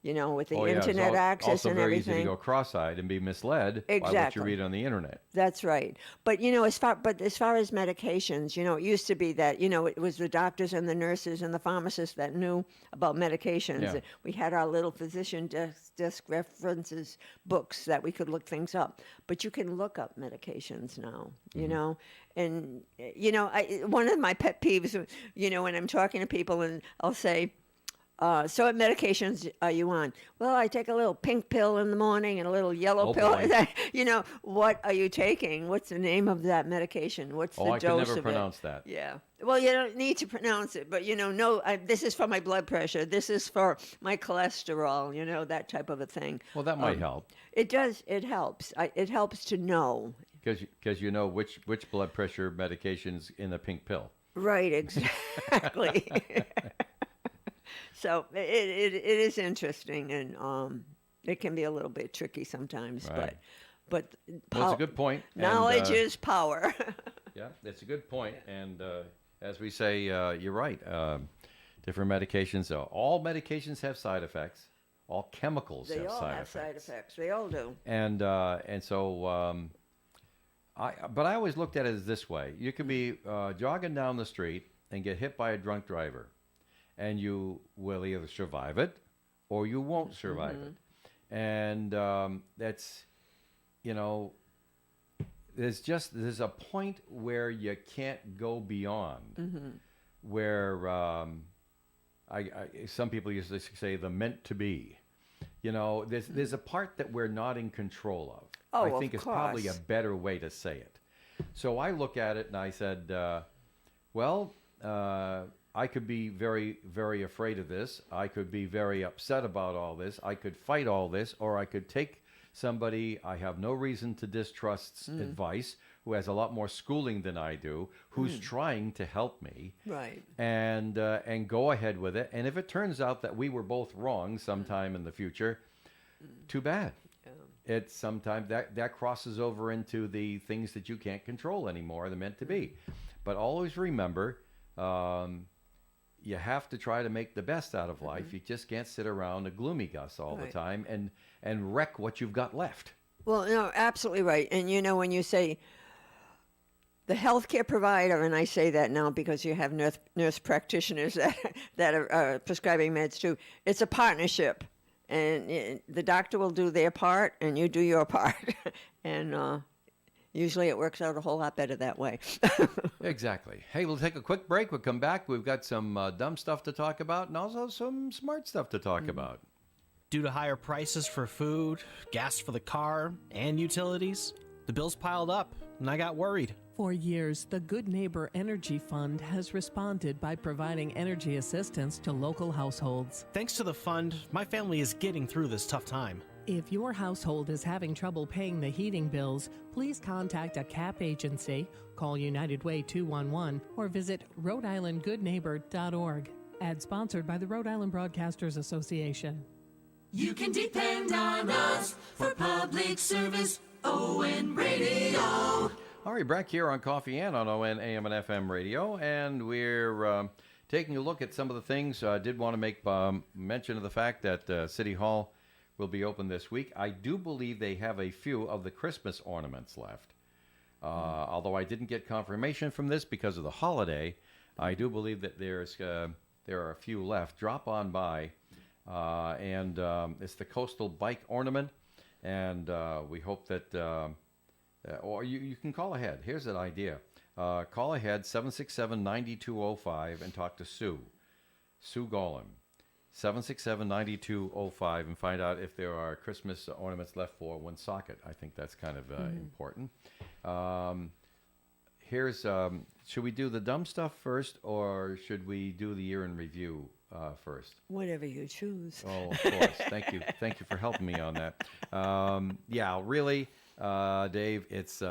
With the internet access and everything. Also very easy to go cross-eyed and be misled by what you read on the internet. That's right. But as far as medications, it used to be that it was the doctors and the nurses and the pharmacists that knew about medications. Yeah. We had our little physician desk references books that we could look things up. But you can look up medications now. And one of my pet peeves, when I'm talking to people and I'll say, so what medications are you on? Well, I take a little pink pill in the morning and a little yellow pill. Boy. What are you taking? What's the name of that medication? What's the I dose could never of it? pronounce that. Yeah. Well, you don't need to pronounce it, but this is for my blood pressure. This is for my cholesterol. That type of a thing. Well, that might help. It does. It helps. It helps to know. Because you know which blood pressure medication's in a pink pill. Right. Exactly. So it is interesting, and it can be a little bit tricky sometimes, right. but that's a good point. Knowledge is power. Yeah, that's a good point. And as we say, you're right. Different medications. All medications have side effects. All chemicals They have all side have effects. side effects. They all do. And so, but I always looked at it as this way: you could be jogging down the street and get hit by a drunk driver, and you will either survive it or you won't survive it. And that's, there's a point where you can't go beyond, where some people used to say the meant to be. There's a part that we're not in control of. Oh, I think is probably a better way to say it. So I look at it and I said, I could be very, very afraid of this. I could be very upset about all this. I could fight all this, or I could take somebody I have no reason to distrust's advice, who has a lot more schooling than I do, who's trying to help me, right? And go ahead with it. And if it turns out that we were both wrong sometime in the future, too bad. Yeah. It's sometimes that crosses over into the things that you can't control anymore. They're meant to be. But always remember, you have to try to make the best out of life. You just can't sit around a gloomy Gus all the time and wreck what you've got left. Well, no, absolutely right. And when you say the healthcare provider, and I say that now because you have nurse practitioners that are prescribing meds too, it's a partnership. and the doctor will do their part, and you do your part, and usually it works out a whole lot better that way. Exactly. Hey, we'll take a quick break. We'll come back. We've got some dumb stuff to talk about and also some smart stuff to talk about. Due to higher prices for food, gas for the car, and utilities, the bills piled up, and I got worried. For years, the Good Neighbor Energy Fund has responded by providing energy assistance to local households. Thanks to the fund, my family is getting through this tough time. If your household is having trouble paying the heating bills, please contact a CAP agency, call United Way 211, or visit Rhode-IslandGoodNeighbor.org. Ad sponsored by the Rhode Island Broadcasters Association. You can depend on us for public service. ON Radio. All right, back here on Coffee and on ON AM and FM radio, and we're taking a look at some of the things. I did want to make mention of the fact that City Hall will be open this week. I do believe they have a few of the Christmas ornaments left. Although I didn't get confirmation from this because of the holiday, I do believe that there are a few left. Drop on by, and it's the Coastal Bike Ornament, and we hope that, or you can call ahead. Here's an idea. Call ahead, 767-9205, and talk to Sue Gollum. 767-9205, and find out if there are Christmas ornaments left for Woonsocket. I think that's kind of important. Should we do the dumb stuff first, or should we do the year in review first? Whatever you choose. Oh, of course. Thank you. Thank you for helping me on that. Yeah, really, Dave, it's,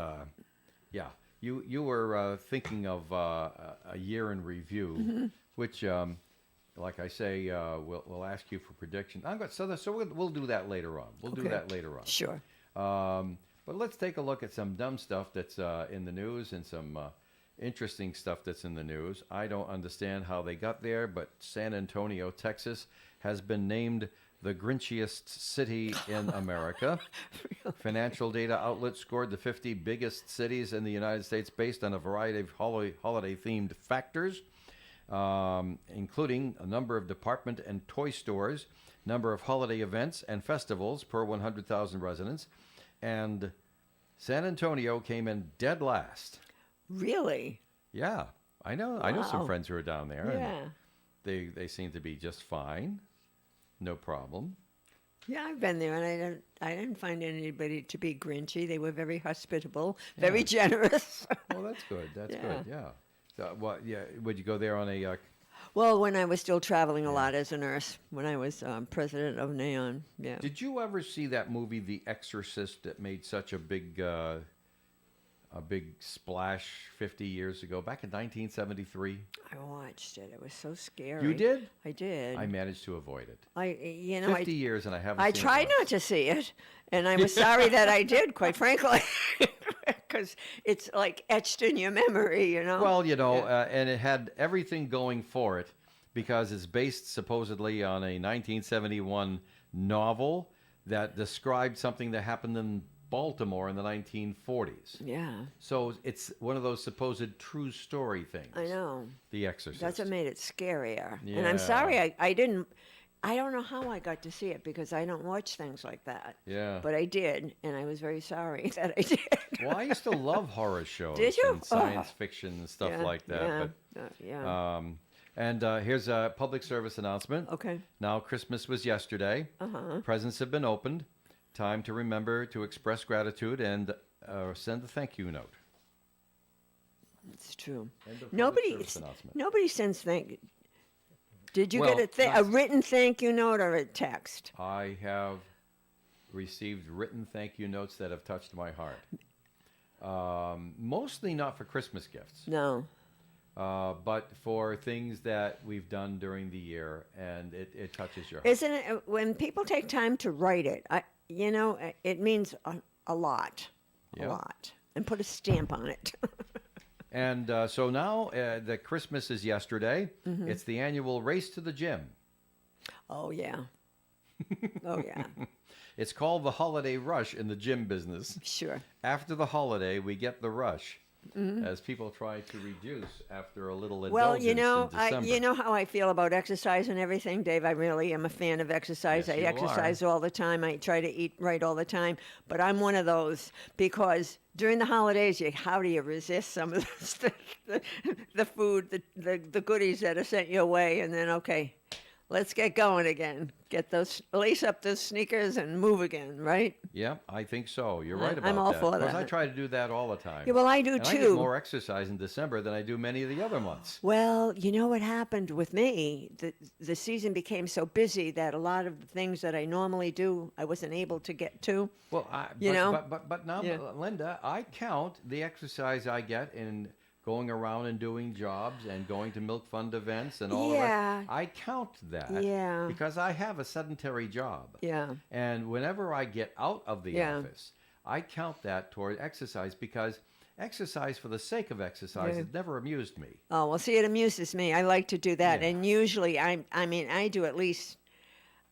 you were thinking of a year in review, which... like I say, we'll ask you for prediction. So we'll do that later on. We'll do that later on. Sure. But let's take a look at some dumb stuff that's in the news and some interesting stuff that's in the news. I don't understand how they got there, but San Antonio, Texas, has been named the Grinchiest city in America. Really? Financial data outlets scored the 50 biggest cities in the United States based on a variety of holiday-themed factors. Including a number of department and toy stores, number of holiday events and festivals per 100,000 residents, and San Antonio came in dead last. Really? Yeah, I know. Wow. I know some friends who are down there. Yeah. And they seem to be just fine, no problem. Yeah, I've been there, and I didn't find anybody to be grinchy. They were very hospitable, very generous. Well, that's good. That's good. Yeah. Would you go there on a... Well, when I was still traveling a lot as a nurse, when I was president of NAON, yeah. Did you ever see that movie, The Exorcist, that made such a big splash 50 years ago, back in 1973? I watched it. It was so scary. You did? I did. I managed to avoid it. 50 years, and I haven't I seen tried not to see it, and I was sorry that I did, quite frankly. Because it's like etched in your memory, you know? Well, and it had everything going for it because it's based supposedly on a 1971 novel that described something that happened in Baltimore in the 1940s. Yeah. So it's one of those supposed true story things. I know. The Exorcist. That's what made it scarier. Yeah. And I'm sorry I didn't... I don't know how I got to see it because I don't watch things like that. Yeah. But I did, and I was very sorry that I did. Well, I used to love horror shows. Did you? And science fiction and stuff like that. Yeah. And here's a public service announcement. Okay. Now, Christmas was yesterday. Uh-huh. Presents have been opened. Time to remember to express gratitude and send a thank you note. It's true. Nobody sends thank. Did you get a written thank you note or a text? I have received written thank you notes that have touched my heart. Mostly not for Christmas gifts. No. But for things that we've done during the year, and it touches your heart. Isn't it, when people take time to write it, it means a lot. Yeah. A lot. And put a stamp on it. And so now the Christmas is yesterday. Mm-hmm. It's the annual Race to the Gym. Oh, yeah. Oh, yeah. It's called the holiday rush in the gym business. Sure. After the holiday, we get the rush. as people try to reduce after a little indulgence Well, in December. you know how I feel about exercise and everything, Dave. I really am a fan of exercise. Yes, I you exercise all the time. I try to eat right all the time. But I'm one of those because during the holidays, how do you resist some of the food, the goodies that are sent your way, and then okay, let's get going again. Get those, lace up those sneakers and move again, right? Yeah, I think so. You're right about I'm all that. for Because that. I try to do that all the time. Yeah, well, I do and I too. get more exercise in December than I do many of the other months. Well, you know what happened with me? The season became so busy that a lot of the things that I normally do, I wasn't able to get to. Well, but now, Yeah. Linda, I count the exercise I get in going around and doing jobs and going to Milk Fund events and all Yeah. of that. I count that. Yeah. Because I have a sedentary job. Yeah. And whenever I get out of the Yeah. office, I count that toward exercise because exercise for the sake of exercise Yeah. has never amused me. Oh, well, see, it amuses me. I like to do that. Yeah. And usually, I do at least,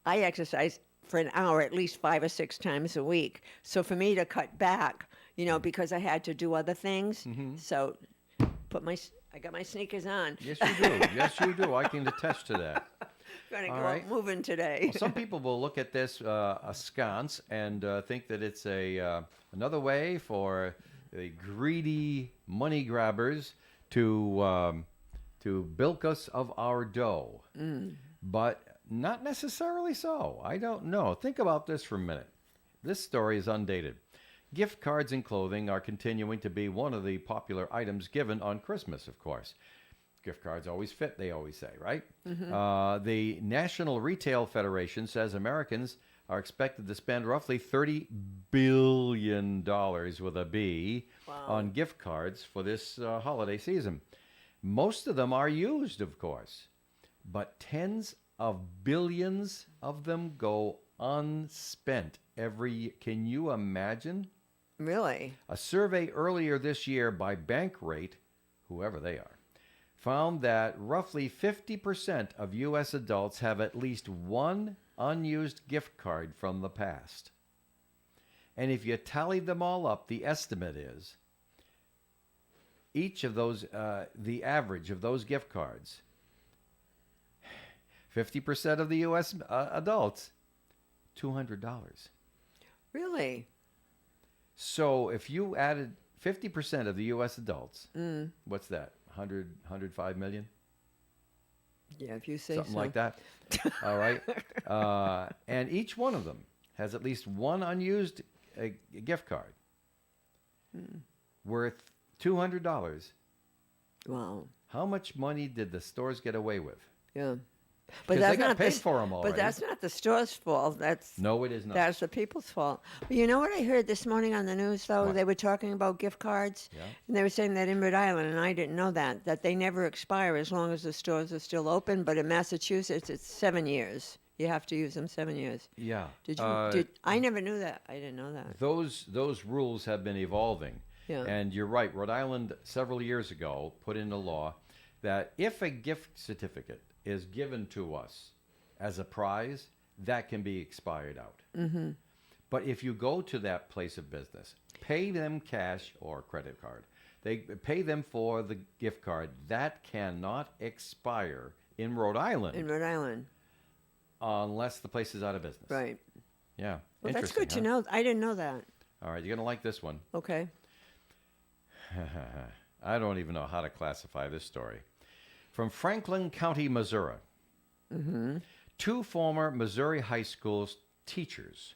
I exercise for an hour at least 5 or 6 times a week. So for me to cut back, because I had to do other things, so I got my sneakers on. Yes, you do. Yes, you do. I can attest to that. Gonna go All out right. moving today. Well, some people will look at this askance and think that it's another way for the greedy money grabbers to bilk us of our dough. But not necessarily so. I don't know. Think about this for a minute. This story is undated. Gift cards and clothing are continuing to be one of the popular items given on Christmas, of course. Gift cards always fit, they always say, right? The National Retail Federation says Americans are expected to spend roughly $30 billion with a B on gift cards for this holiday season. Most of them are used, of course, but tens of billions of them go unspent every year. Can you imagine? Really? A survey earlier this year by Bankrate, whoever they are, found that roughly 50% of U.S. adults have at least one unused gift card from the past. And if you tally them all up, the estimate is each of those, the average of those gift cards, 50% of the U.S. Adults, $200. Really? So if you added 50% of the U.S. adults, what's that? 105 million? Yeah, if you say Something so. like that. All right. And each one of them has at least one unused gift card worth $200. Wow. How much money did the stores get away with? Yeah. 'Cause they got paid for 'em But already. that's not the store's fault. No, it is not. That's the people's fault. But you know what I heard this morning on the news, though? What? They were talking about gift cards. Yeah. And they were saying that in Rhode Island, and I didn't know that they never expire as long as the stores are still open. But in Massachusetts, it's 7 years. You have to use them 7 years. Yeah. Did you? I never knew that. I didn't know that. Those rules have been evolving. Yeah. And you're right. Rhode Island several years ago put in a law that if a gift certificate is given to us as a prize, that can be expired out. Mm-hmm. But if you go to that place of business, pay them cash or credit card, they pay them for the gift card, that cannot expire in Rhode Island In Rhode Island. unless the place is out of business. Right. Yeah. Well, that's Interesting, good to huh? know. I didn't know that. All right, you're going to like this one. Okay. I don't even know how to classify this story. From Franklin County, Missouri. Mm-hmm. 2 former Missouri high school teachers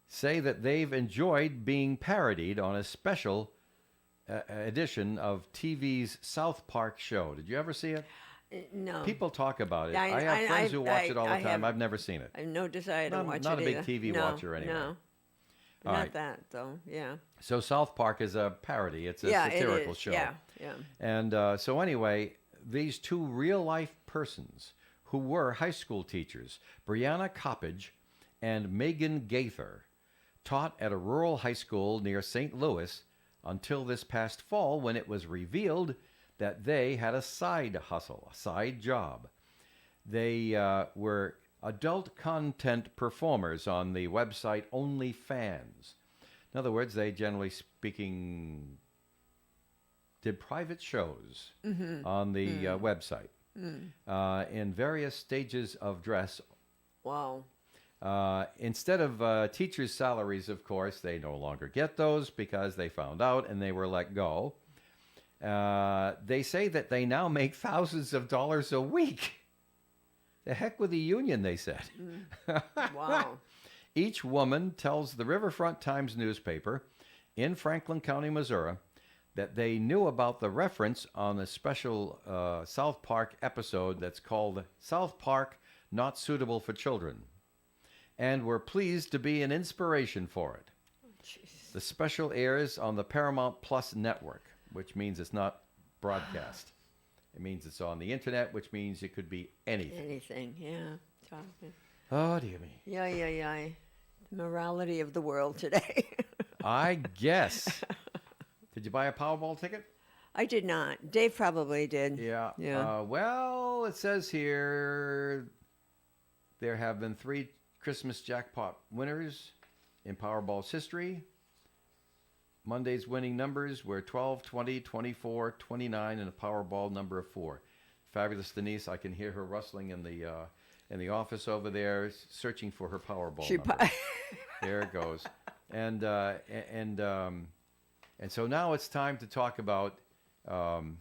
say that they've enjoyed being parodied on a special edition of TV's South Park show. Did you ever see it? No. People talk about it. I- I have friends who watch it all the I time. have- I've never seen it. I have no desire to watch Not it a big either. TV No, watcher anyway. No. All Not right. that, though. Yeah. So South Park is a parody. It's a Yeah, satirical it is. show. Yeah, yeah. And so anyway, these 2 real-life persons who were high school teachers, Brianna Coppage and Megan Gaither, taught at a rural high school near St. Louis until this past fall when it was revealed that they had a side hustle, a side job. They were adult content performers on the website OnlyFans. In other words, they generally speaking did private shows on the website in various stages of dress. Wow. Instead of teachers' salaries, of course, they no longer get those because they found out and they were let go. They say that they now make thousands of dollars a week. The heck with the union, they said. Wow. Each woman tells the Riverfront Times newspaper in Franklin County, Missouri, that they knew about the reference on a special South Park episode that's called South Park Not Suitable for Children, and were pleased to be an inspiration for it. The special airs on the Paramount Plus network, which means it's not broadcast. It means it's on the internet, which means it could be anything. Anything, yeah. Oh, dear me. Yeah. The morality of the world today. I guess. Did you buy a Powerball ticket? I did not. Dave probably did. Yeah. Yeah. Well, it says here there have been 3 Christmas jackpot winners in Powerball's history. Monday's winning numbers were 12, 20, 24, 29, and a Powerball number of 4. Fabulous Denise, I can hear her rustling in the office over there, searching for her Powerball number. There it goes. And so now it's time to talk about time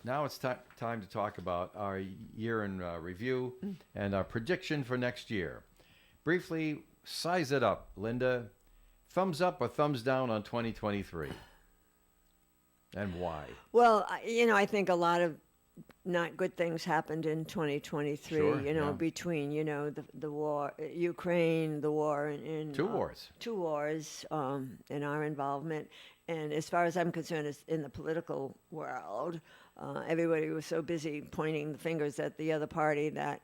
to talk about our year in review and our prediction for next year. Briefly, size it up, Linda. Thumbs up or thumbs down on 2023? And why? Well, I think a lot of not good things happened in 2023, Sure, between, the war, Ukraine, the war in 2 wars. 2 wars, and our involvement. And as far as I'm concerned, it's in the political world, everybody was so busy pointing the fingers at the other party that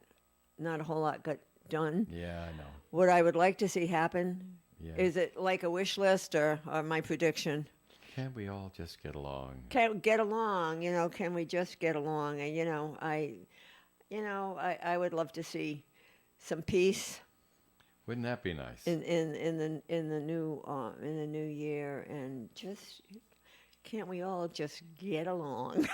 not a whole lot got done. Yeah, I know. What I would like to see happen, is it like a wish list or my prediction? Can't we all just get along? Can get along, can we just get along? And, I would love to see some peace Wouldn't that be nice? in the new year, and just can't we all just get along?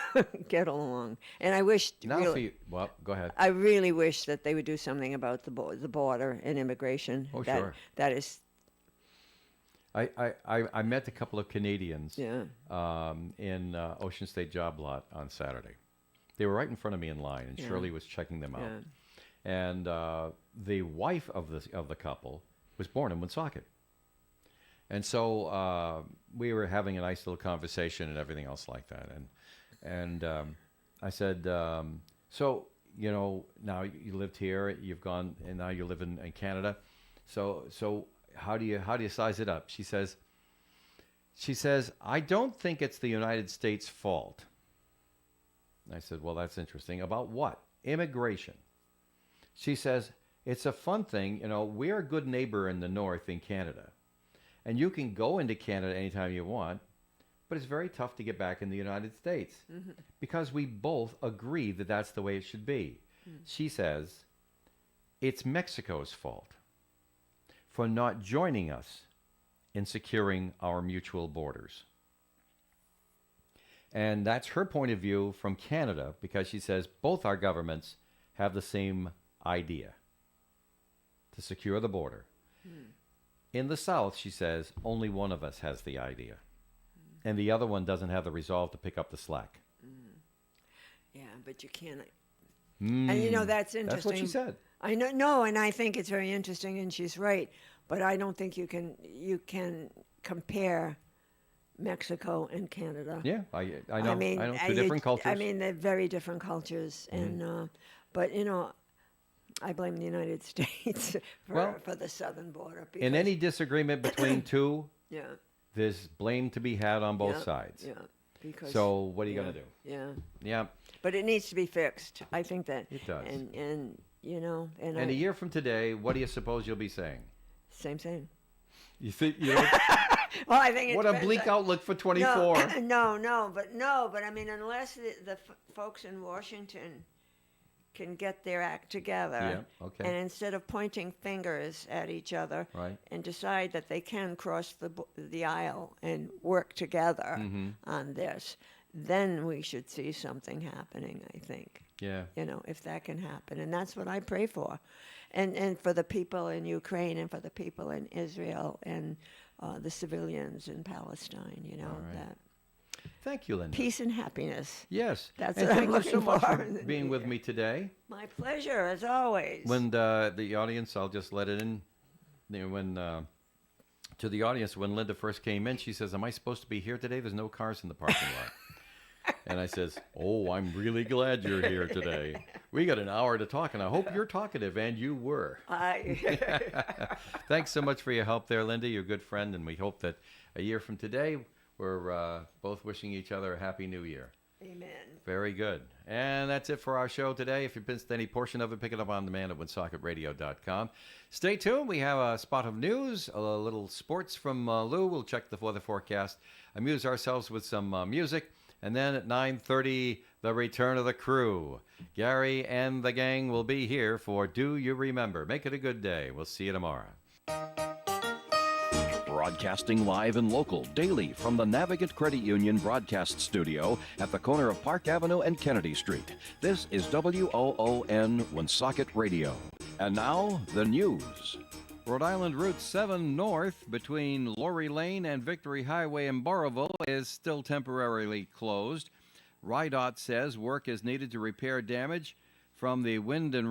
Get along. And I wish Now really, for you. Well, go ahead. I really wish that they would do something about the border and immigration. Oh, sure. That is. I met a couple of Canadians Yeah. in Ocean State Job Lot on Saturday. They were right in front of me in line, and Yeah. Shirley was checking them out. Yeah. And the wife of the couple was born in Woonsocket. And so we were having a nice little conversation and everything else like that. And I said, so, now you lived here, you've gone, and now you live in Canada. So how do you size it up? She says, I don't think it's the United States' fault. I said, well, that's interesting. About what? Immigration. She says, it's a fun thing. We're a good neighbor in the north in Canada. And you can go into Canada anytime you want, but it's very tough to get back in the United States because we both agree that that's the way it should be. She says, it's Mexico's fault for not joining us in securing our mutual borders. And that's her point of view from Canada, because she says both our governments have the same idea, to secure the border. In the South, she says, only one of us has the idea, and the other one doesn't have the resolve to pick up the slack. Yeah, but you can't. And that's interesting. That's what she said. I know, no, and I think it's very interesting, and she's right. But I don't think you can compare Mexico and Canada. Yeah, I know. I mean, I know, 2 different cultures. I mean, they're very different cultures, and but I blame the United States for the southern border. In any disagreement between two, Yeah. there's blame to be had on both Yeah, sides. Yeah. Because, So what are you going to do? Yeah. Yeah. But it needs to be fixed. I think that It does. And And a year from today, what do you suppose you'll be saying? Same. You think you know? Well, I think it What a depends bleak on- outlook for 24. No, but I mean, unless the folks in Washington can get their act together. Yeah, okay. And instead of pointing fingers at each other Right. and decide that they can cross the aisle and work together Mm-hmm. on this, then we should see something happening, I think. Yeah. You know, if that can happen. And that's what I pray for. And for the people in Ukraine and for the people in Israel and the civilians in Palestine, you know, All right. that Thank you, Linda. peace and happiness. Yes. That's and what thank I'm you so looking much for for in the being new with year. me today. My pleasure, as always. When the audience, I'll just let it in. You know, when to the audience, when Linda first came in, she says, "Am I supposed to be here today? There's no cars in the parking lot." And I says, "Oh, I'm really glad you're here today. We got an hour to talk, and I hope you're talkative," and you were. Thanks so much for your help there, Linda. You're a good friend, and we hope that a year from today, we're both wishing each other a happy new year. Amen. Very good. And that's it for our show today. If you missed any portion of it, pick it up on demand at WoodSocketRadio.com. Stay tuned. We have a spot of news, a little sports from Lou. We'll check the weather forecast, amuse ourselves with some music. And then at 9:30, the return of the crew. Gary and the gang will be here for Do You Remember? Make it a good day. We'll see you tomorrow. Broadcasting live and local daily from the Navigant Credit Union broadcast studio at the corner of Park Avenue and Kennedy Street. This is WOON Woonsocket Radio. And now, the news. Rhode Island Route 7 North between Lorry Lane and Victory Highway in Burrillville is still temporarily closed. RIDOT says work is needed to repair damage from the wind and